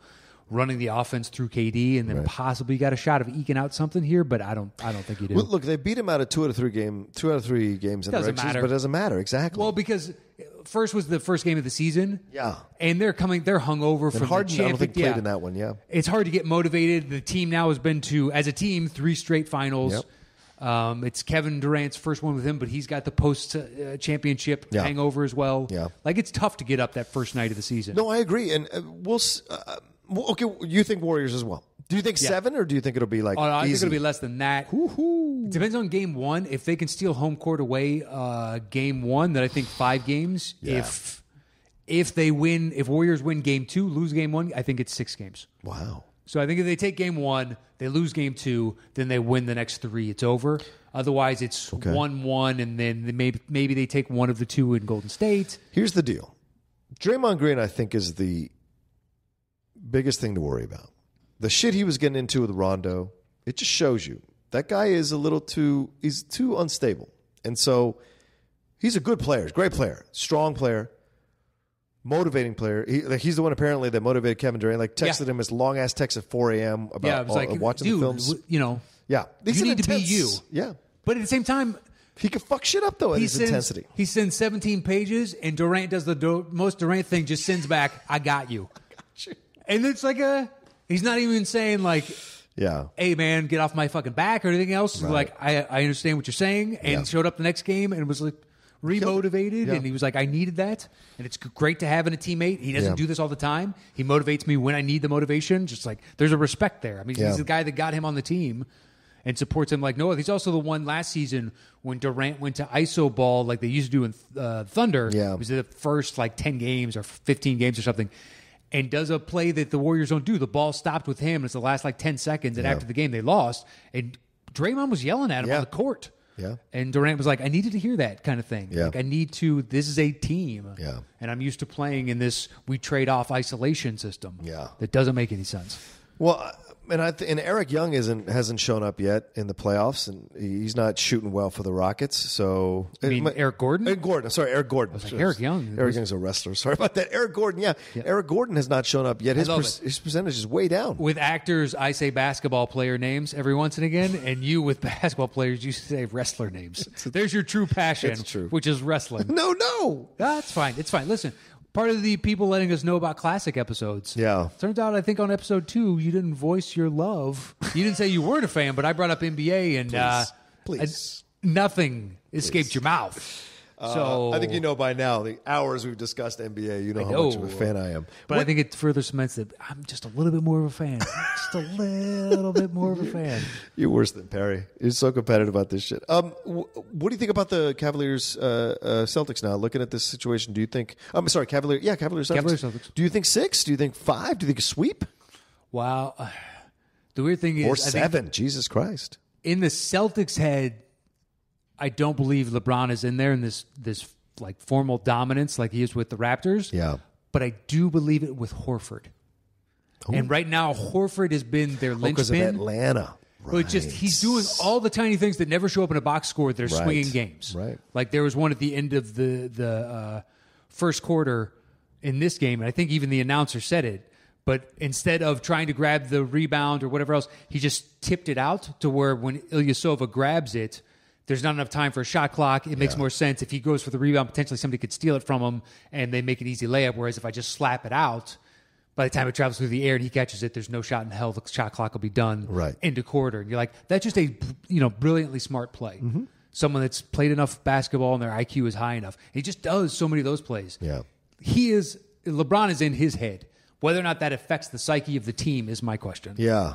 running the offense through KD, and then possibly got a shot of eking out something here. But I don't think you do. Well, look, they beat him out of 2 out of 3 games in the regular season, but it doesn't matter exactly. Well, because first was the first game of the season, and they're hungover from Harden, the champion. I don't think played in that one. Yeah, it's hard to get motivated. The team now has been to, as a team, 3 straight finals. Yep. It's Kevin Durant's first one with him, but he's got the post-championship hangover as well. Yeah. Like, it's tough to get up that first night of the season. No, I agree. And okay, you think Warriors as well. Do you think 7, or do you think it'll be like I think easy? it'll be less than that. It depends on game 1. If they can steal home court away game 1, then I think 5 games. Yeah. If Warriors win game 2, lose game 1, I think it's 6 games. Wow. So I think if they take game 1, they lose game 2, then they win the next 3. It's over. Otherwise, it's 1-1, and then maybe they take one of the 2 in Golden State. Here's the deal. Draymond Green, I think, is the biggest thing to worry about. The shit he was getting into with Rondo, it just shows you. That guy is he's too unstable. And so he's a good player. He's a great player. Strong player. Motivating player. He's the one apparently that motivated Kevin Durant. Texted him this long ass text at 4 a.m. about watching the films. Yeah, you need to be you. Yeah, but at the same time, he can fuck shit up though at his intensity. He sends 17 pages, and Durant does the most Durant thing. Just sends back, "I got you," and it's like he's not even saying "Hey man, get off my fucking back" or anything else. Right. I understand what you're saying, and showed up the next game and was remotivated, and he was like, I needed that, and it's great to have in a teammate. He doesn't do this all the time. He motivates me when I need the motivation. Just there's a respect there. I mean, he's the guy that got him on the team and supports him like no other. He's also the one last season when Durant went to ISO ball like they used to do in Thunder. Yeah. It was the first 10 games or 15 games or something, and does a play that the Warriors don't do. The ball stopped with him, and it's the last 10 seconds, and after the game they lost, and Draymond was yelling at him on the court. Yeah. And Durant was like, I needed to hear that kind of thing. Yeah. This is a team. Yeah. And I'm used to playing in this we trade off isolation system. Yeah. That doesn't make any sense. Well, And Eric Young hasn't shown up yet in the playoffs, and he's not shooting well for the Rockets. So You mean Eric Gordon? Eric Gordon. Sorry, Eric Gordon. Like Eric Young. Eric Young's a wrestler. Sorry about that. Eric Gordon. Yeah. Eric Gordon has not shown up yet. His percentage is way down. With actors, I say basketball player names every once and again, and you with basketball players, you say wrestler names. There's your true passion, which is wrestling. No. That's fine. It's fine. Listen, part of the people letting us know about classic episodes. Yeah. Turns out, I think on episode 2, you didn't voice your love. You didn't say you weren't a fan, but I brought up NBA, and Please. Nothing escaped your mouth. So I think you know by now, the hours we've discussed NBA, you know how much of a fan I am. But I think it further cements that I'm just a little bit more of a fan. Just a little bit more of a fan. You're worse than Perry. You're so competitive about this shit. What do you think about the Cavaliers Celtics now? Looking at this situation, do you think Cavaliers Celtics. Cavaliers Celtics. Do you think 6? Do you think 5? Do you think a sweep? Wow. The weird thing is, Or 7? Jesus Christ. In the Celtics' head, I don't believe LeBron is in there in this like formal dominance like he is with the Raptors. Yeah. But I do believe it with Horford. Oh. And right now, Horford has been their linchpin. Because of Atlanta. But just he's doing all the tiny things that never show up in a box score that are swinging games. Right. Like there was one at the end of the first quarter in this game, and I think even the announcer said it. But instead of trying to grab the rebound or whatever else, he just tipped it out to where when Ilyasova grabs it, there's not enough time for a shot clock. It makes more sense. If he goes for the rebound, potentially somebody could steal it from him, and they make an easy layup. Whereas if I just slap it out, by the time it travels through the air and he catches it, there's no shot in hell. The shot clock will be done into quarter. And you're like, that's just a brilliantly smart play. Mm-hmm. Someone that's played enough basketball and their IQ is high enough. He just does so many of those plays. Yeah, LeBron is in his head. Whether or not that affects the psyche of the team is my question. Yeah.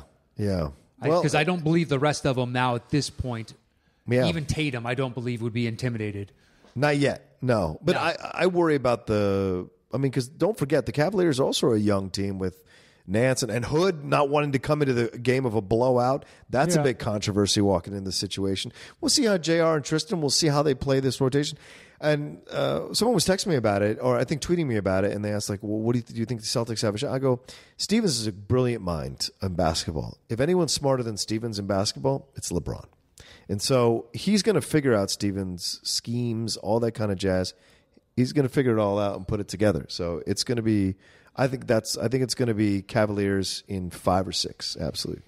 Because I don't believe the rest of them now at this point. Yeah. Even Tatum, I don't believe, would be intimidated. Not yet, no. But no. I worry about because don't forget, the Cavaliers are also a young team with Nance and Hood not wanting to come into the game of a blowout. That's a big controversy walking in this situation. We'll see how JR and Tristan, we'll see how they play this rotation. And someone was texting me about it, or I think tweeting me about it, and they asked, like, well, what do you think the Celtics have a shot? I go, Stevens is a brilliant mind in basketball. If anyone's smarter than Stevens in basketball, it's LeBron. And so he's going to figure out Stevens' schemes, all that kind of jazz. He's going to figure it all out and put it together. So it's going to be, I think it's going to be Cavaliers in 5 or 6. Absolutely.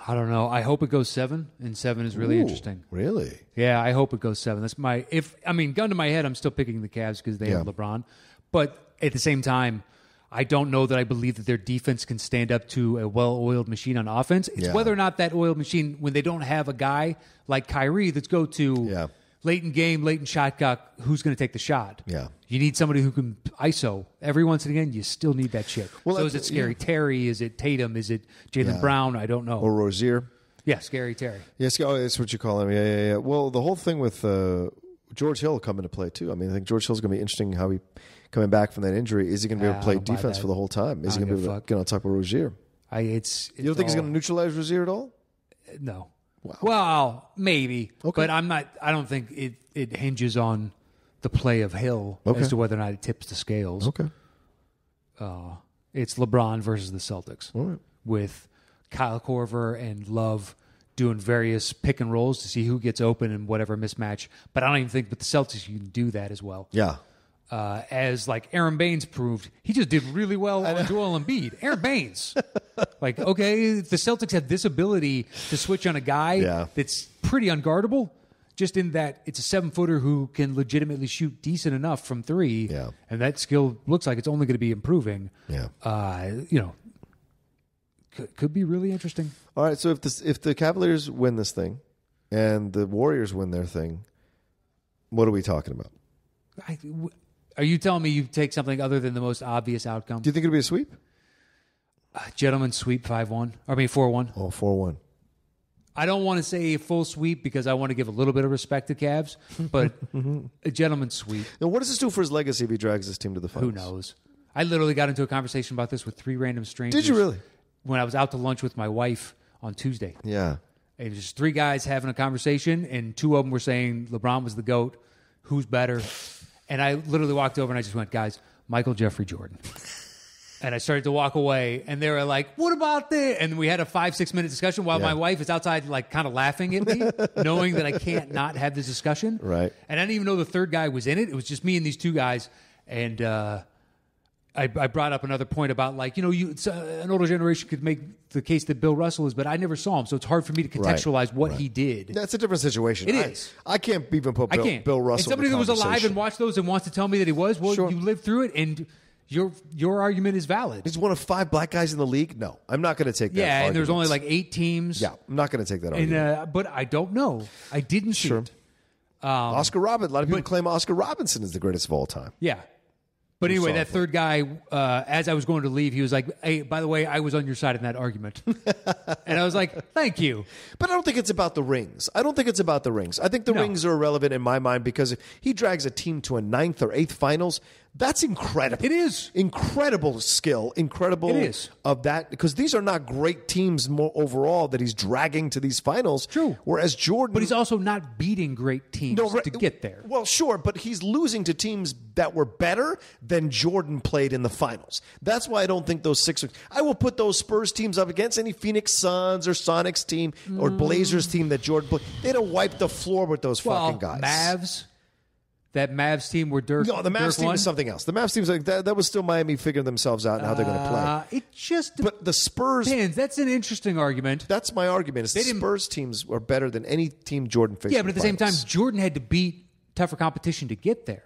I don't know. I hope it goes 7, and 7 is really interesting. Really? Yeah, I hope it goes 7. That's gun to my head, I'm still picking the Cavs because they have LeBron. But at the same time, I don't know that I believe that their defense can stand up to a well-oiled machine on offense. It's whether or not that oiled machine, when they don't have a guy like Kyrie that's go to late in game, late in shot clock, who's going to take the shot? Yeah. You need somebody who can ISO. Every once and again, you still need that shit. Well, so is it Scary Terry? Is it Tatum? Is it Jaylen Brown? I don't know. Or Rozier? Yeah, Scary Terry. Yes, that's what you call him. Yeah. Well, the whole thing with George Hill come into play, too. I mean, I think George Hill's going to be interesting how he coming back from that injury. Is he going to be able to play defense for the whole time? Is he going to be able to get on top of Rozier? You don't think he's going to neutralize Rozier at all? No. Wow. Well, maybe. Okay. But I don't think it hinges on the play of Hill as to whether or not it tips the scales. Okay. It's LeBron versus the Celtics. All right. With Kyle Korver and Love doing various pick and rolls to see who gets open in whatever mismatch. But I don't even think with the Celtics you can do that as well. Yeah. As like Aaron Baines proved, he just did really well on Joel Embiid. Aaron Baines. The Celtics have this ability to switch on a guy that's pretty unguardable, just in that it's a 7-footer who can legitimately shoot decent enough from 3. Yeah. And that skill looks like it's only going to be improving. Yeah. Could be really interesting. All right, so if the Cavaliers win this thing and the Warriors win their thing, what are we talking about? Are you telling me you take something other than the most obvious outcome? Do you think it'll be a sweep? Gentlemen sweep 5-1. 4-1. Oh, 4-1. I don't want to say a full sweep because I want to give a little bit of respect to Cavs, but a gentleman's sweep. Now, what does this do for his legacy if he drags this team to the finals? Who knows? I literally got into a conversation about this with 3 random strangers. Did you really? When I was out to lunch with my wife on Tuesday. Yeah. It was just 3 guys having a conversation, and 2 of them were saying LeBron was the GOAT. Who's better? And I literally walked over and I just went, guys, Michael Jeffrey Jordan. And I started to walk away, and they were like, "What about this?" And we had a 5-6 minute discussion while my wife is outside, like kind of laughing at me, knowing that I can't not have this discussion. Right. And I didn't even know the third guy was in it. It was just me and these two guys. And I brought up another point about like, an older generation could make the case that Bill Russell is, but I never saw him, so it's hard for me to contextualize what he did. That's a different situation. It is. I can't even put Bill Russell. And somebody in the that was alive conversation. and watched those and wants to tell me that he was, well, you lived through it, and your argument is valid. He's one of 5 black guys in the league. No, I'm not going to take that. Yeah, and argument. there's only like 8 teams. Yeah, I'm not going to take that argument. But I don't know. I didn't see it. Oscar Robinson. A lot of people claim Oscar Robinson is the greatest of all time. Yeah. But anyway, that third guy, as I was going to leave, he was like, "Hey, by the way, I was on your side in that argument." And I was like, "Thank you." But I don't think it's about the rings. I think the rings are irrelevant in my mind because if he drags a team to a 9th or 8th finals, that's incredible. It is. Incredible skill. Incredible. It is. Of that, because these are not great teams more overall that he's dragging to these finals. True. Whereas Jordan... But he's also not beating great teams to get there. Well, sure, but he's losing to teams that were better than Jordan played in the finals. That's why I don't think those 6... I will put those Spurs teams up against any Phoenix Suns or Sonics team or Blazers team that Jordan played. They'd have wiped the floor with those fucking guys. Mavs... That Mavs team where Dirk. No, the Mavs team is something else. The Mavs team is like that was still Miami figuring themselves out and how they're going to play. But the Spurs. Depends. That's an interesting argument. That's my argument. Is the Spurs teams are better than any team Jordan faced. Yeah, but at the same time, Jordan had to beat tougher competition to get there.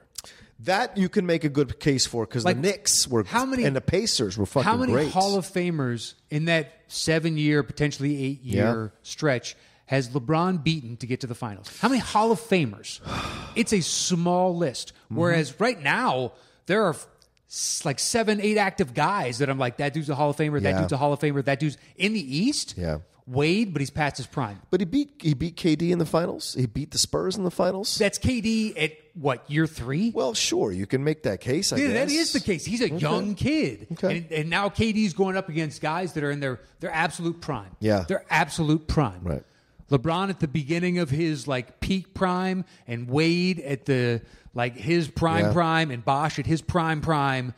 That you can make a good case for because the Knicks were and the Pacers were fucking great. How many Hall of Famers in that 7-year, potentially 8-year stretch has LeBron beaten to get to the finals? How many Hall of Famers? It's a small list. Whereas right now, there are like 7, 8 active guys that I'm like, that dude's a Hall of Famer, that dude's a Hall of Famer, that dude's in the East. Yeah. Wade, but he's past his prime. But he beat KD in the finals. He beat the Spurs in the finals. That's KD at what, year 3? Well, sure, you can make that case. I guess that is the case. He's a young kid, and now KD's going up against guys that are in their absolute prime. Yeah, their absolute prime. Right. LeBron at the beginning of his like peak prime, and Wade at the like his prime, and Bosh at his prime,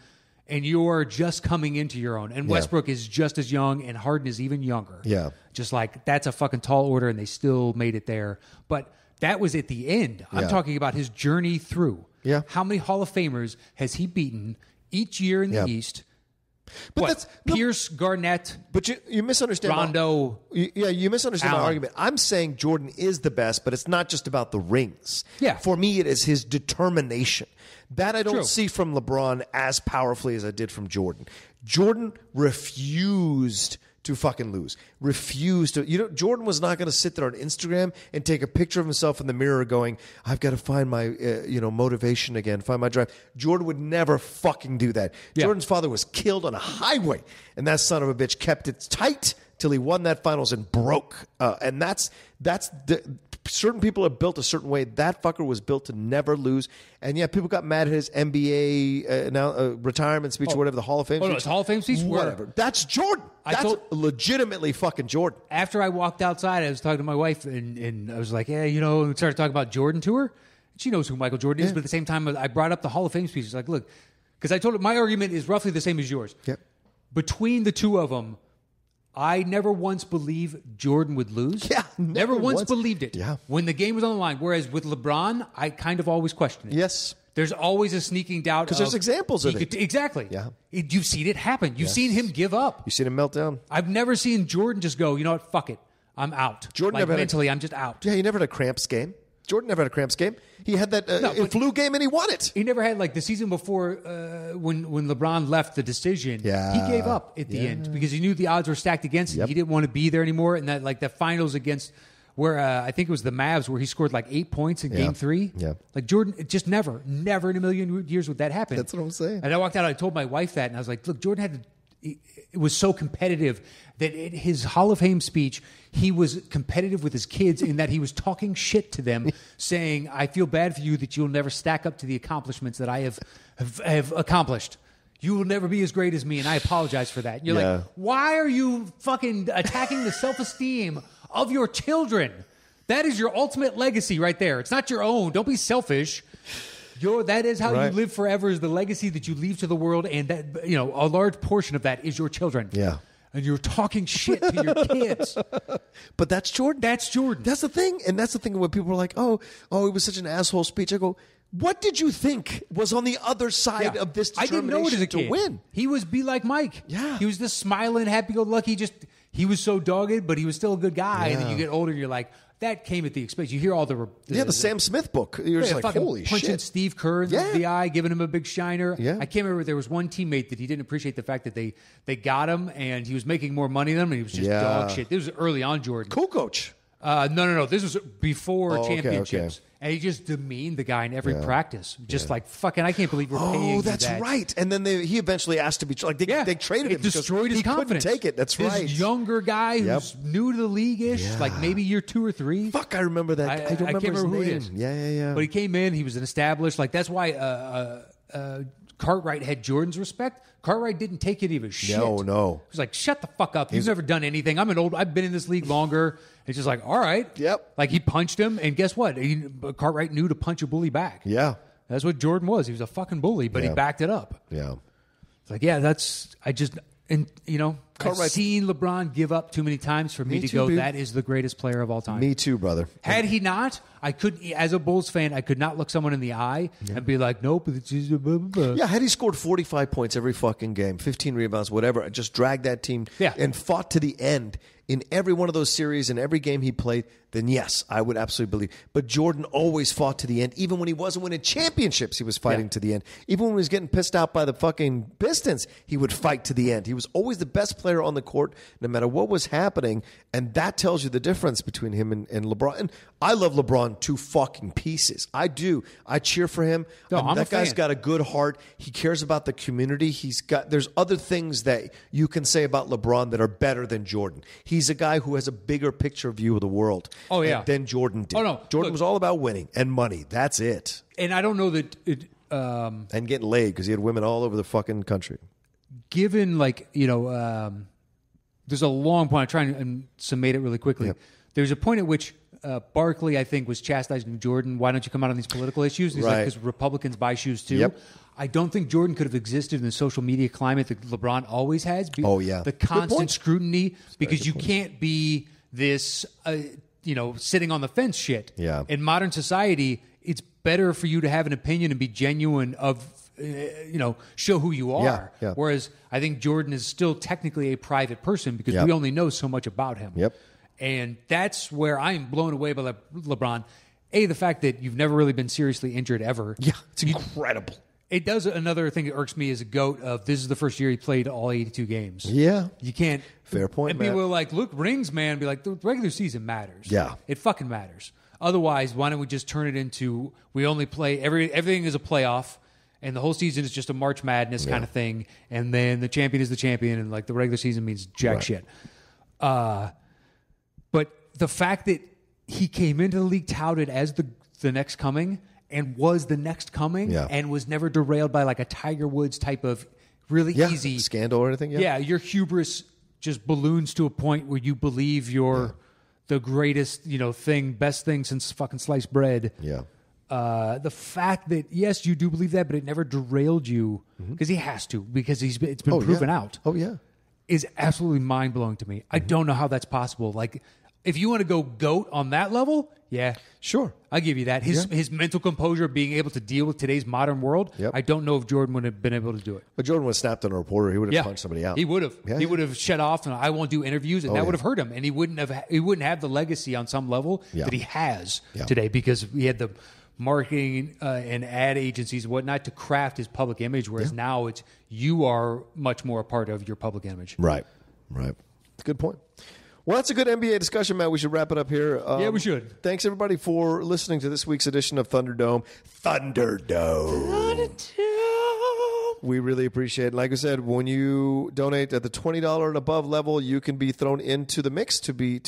and you're just coming into your own. And Westbrook is just as young, and Harden is even younger. Yeah, just like that's a fucking tall order, and they still made it there. But that was at the end. I'm talking about his journey through. Yeah, how many Hall of Famers has he beaten each year in the East? But Pierce, Garnett. But you misunderstand. Rondo. You misunderstand Allen. my argument. I'm saying Jordan is the best, but it's not just about the rings. Yeah. For me, it is his determination. That I don't see from LeBron as powerfully as I did from Jordan. Jordan refused to fucking lose. Refused to. Jordan was not going to sit there on Instagram and take a picture of himself in the mirror going, I've got to find my, motivation again, find my drive. Jordan would never fucking do that. Yeah. Jordan's father was killed on a highway, and that son of a bitch kept it tight till he won that finals and broke. And that's certain people are built a certain way. That fucker was built to never lose. And yeah, people got mad at his NBA retirement speech or whatever, the Hall of Fame speech. His Hall of Fame speech? Whatever. That's Jordan. That's legitimately fucking Jordan. After I walked outside, I was talking to my wife, and I was like, we started talking about Jordan to her. She knows who Michael Jordan is, but at the same time, I brought up the Hall of Fame speech. It's like, look, because I told her my argument is roughly the same as yours. Yep. Between the two of them, I never once believed Jordan would lose. Yeah, never once believed it. Yeah. When the game was on the line. Whereas with LeBron, I kind of always questioned it. Yes. There's always a sneaking doubt. Because there's examples of it. Exactly. Yeah. You've seen it happen. You've seen him give up. You've seen him melt down. I've never seen Jordan just go, you know what, fuck it. I'm out. Jordan like never mentally, I'm just out. Yeah, he never had a cramps game. Jordan never had a cramps game. He had that flu game, and he won it. He never had, like, the season before when LeBron left the decision. Yeah. He gave up at the end because he knew the odds were stacked against him. Yep. He didn't want to be there anymore. And that, like, the finals against where I think it was the Mavs where he scored, like, 8 points in Game 3. Yeah. Like, Jordan, it just never in a million years would that happen. That's what I'm saying. And I walked out, I told my wife that, and I was like, look, Jordan had to... It was so competitive that in his Hall of Fame speech, he was competitive with his kids in that he was talking shit to them, saying, I feel bad for you that you'll never stack up to the accomplishments that I have accomplished. You will never be as great as me, and I apologize for that. And you're like, why are you fucking attacking the self-esteem of your children? That is your ultimate legacy right there. It's not your own. Don't be selfish. That is how Right. you live forever, is the legacy that you leave to the world, and that a large portion of that is your children. Yeah. And you're talking shit to your kids. But that's Jordan. That's Jordan. That's the thing. And that's the thing when people are like, oh, it was such an asshole speech. I go, what did you think was on the other side of this I didn't know it as a determination to kid. win? He was be like Mike. Yeah. He was this smiling, happy-go-lucky, he was so dogged, but he was still a good guy. And then you get older and you're like, that came at the expense. You hear all the Sam Smith book. You're just like, fucking holy punching shit. Steve Kerr in the eye, giving him a big shiner. Yeah. I can't remember. There was one teammate that he didn't appreciate the fact that they got him, and he was making more money than him, and he was just dog shit. This was early on, Jordan. Cool coach. No. This was before okay, championships. okay. And he just demeaned the guy in every practice. Just like, fucking, I can't believe we're paying you that's that. right. And then he eventually asked to be like, they traded him. It destroyed his he confidence. Couldn't take it. That's this right. Younger guy who's new to the league-ish, like maybe year 2 or 3. Fuck, I remember that. I don't remember can't his remember who name. it is. Yeah. But he came in. He was an established. Like, that's why Cartwright had Jordan's respect. Cartwright didn't take any of his shit. No. He was like, shut the fuck up. You've never done anything. I've been in this league longer. It's just like, all right. Yep. Like, he punched him, and guess what? Cartwright knew to punch a bully back. Yeah. That's what Jordan was. He was a fucking bully, but he backed it up. Yeah. It's like, I've seen LeBron give up too many times for me to too, go, dude. that is the greatest player of all time. Me too, brother. Had he not, I could, as a Bulls fan, I could not look someone in the eye and be like, nope, it's just blah, blah, blah. Yeah, had he scored 45 points every fucking game, 15 rebounds, whatever, just dragged that team and fought to the end in every one of those series and every game he played, then yes, I would absolutely believe. But Jordan always fought to the end. Even when he wasn't winning championships, he was fighting to the end. Even when he was getting pissed out by the fucking Pistons, he would fight to the end. He was always the best player on the court, no matter what was happening. And that tells you the difference between him and LeBron. And I love LeBron to fucking pieces. I do. I cheer for him. That guy's got a good heart. He cares about the community. There's other things that you can say about LeBron that are better than Jordan. He's a guy who has a bigger picture view of the world than Jordan did. Oh, no. Jordan was all about winning and money. That's it. And I don't know that and getting laid because he had women all over the fucking country. Given, there's a long point. I try and summate it really quickly. Yep. There's a point at which Barkley, I think, was chastising Jordan. Why don't you come out on these political issues? And he's like, because Republicans buy shoes too. Yep. I don't think Jordan could have existed in the social media climate that LeBron always has. The constant scrutiny, because you can't be this, sitting on the fence shit. Yeah. In modern society, it's better for you to have an opinion and be genuine show who you are. Yeah. Whereas I think Jordan is still technically a private person because we only know so much about him. Yep. And that's where I'm blown away by LeBron. The fact that you've never really been seriously injured ever. Yeah, it's incredible. It does another thing that irks me as a GOAT of this is the first year he played all 82 games. Yeah. You can't. Fair point, and people are like, look, rings, man. Be like, the regular season matters. Yeah. It fucking matters. Otherwise, why don't we just turn it into we only play everything is a playoff and the whole season is just a March Madness kind of thing, and then the champion is the champion, and like the regular season means jack shit. But the fact that he came into the league touted as the next coming and was the next coming and was never derailed by like a Tiger Woods type of really easy scandal or anything. Yeah, your hubris just balloons to a point where you believe you're the greatest, best thing since fucking sliced bread. Yeah. The fact that yes, you do believe that, but it never derailed you because he has to because it's been proven out. Oh yeah, is absolutely mind blowing to me. I don't know how that's possible. Like, if you want to go GOAT on that level, sure, I'll give you that. His mental composure, being able to deal with today's modern world. I don't know if Jordan would have been able to do it. But Jordan would have snapped on a reporter. He would have punched somebody out. He would have. He would have shut off, and I won't do interviews, and that would have hurt him. And he wouldn't have the legacy on some level that he has today because he had the marketing and ad agencies and whatnot to craft his public image, whereas now you are much more a part of your public image. Right. Good point. Well, that's a good NBA discussion, Matt. We should wrap it up here. Yeah, we should. Thanks, everybody, for listening to this week's edition of Thunderdome. We really appreciate it. Like I said, when you donate at the $20 and above level, you can be thrown into the mix to be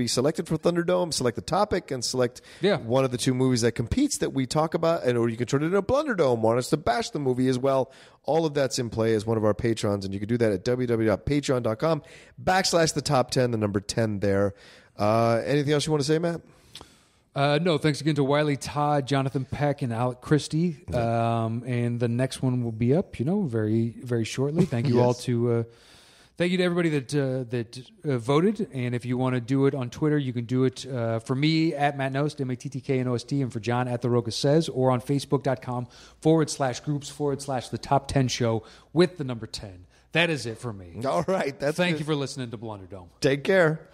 selected for Thunderdome, select the topic, and select one of the two movies that competes that we talk about, or you can turn it into a Blunderdome, want us to bash the movie as well. All of that's in play as one of our patrons, and you can do that at www.patreon.com/the top 10, the number 10 there. Anything else you want to say, Matt? No, thanks again to Wiley Todd, Jonathan Peck, and Alec Christie. And the next one will be up, very, very shortly. Thank you all to... Thank you to everybody that voted, and if you want to do it on Twitter, you can do it for me at Matt Knost, MATTKNOST, and for John at The Rocha Says, or on Facebook.com/groups/The Top 10 Show with the number 10. That is it for me. All right. Thank you for listening to Blunderdome. Take care.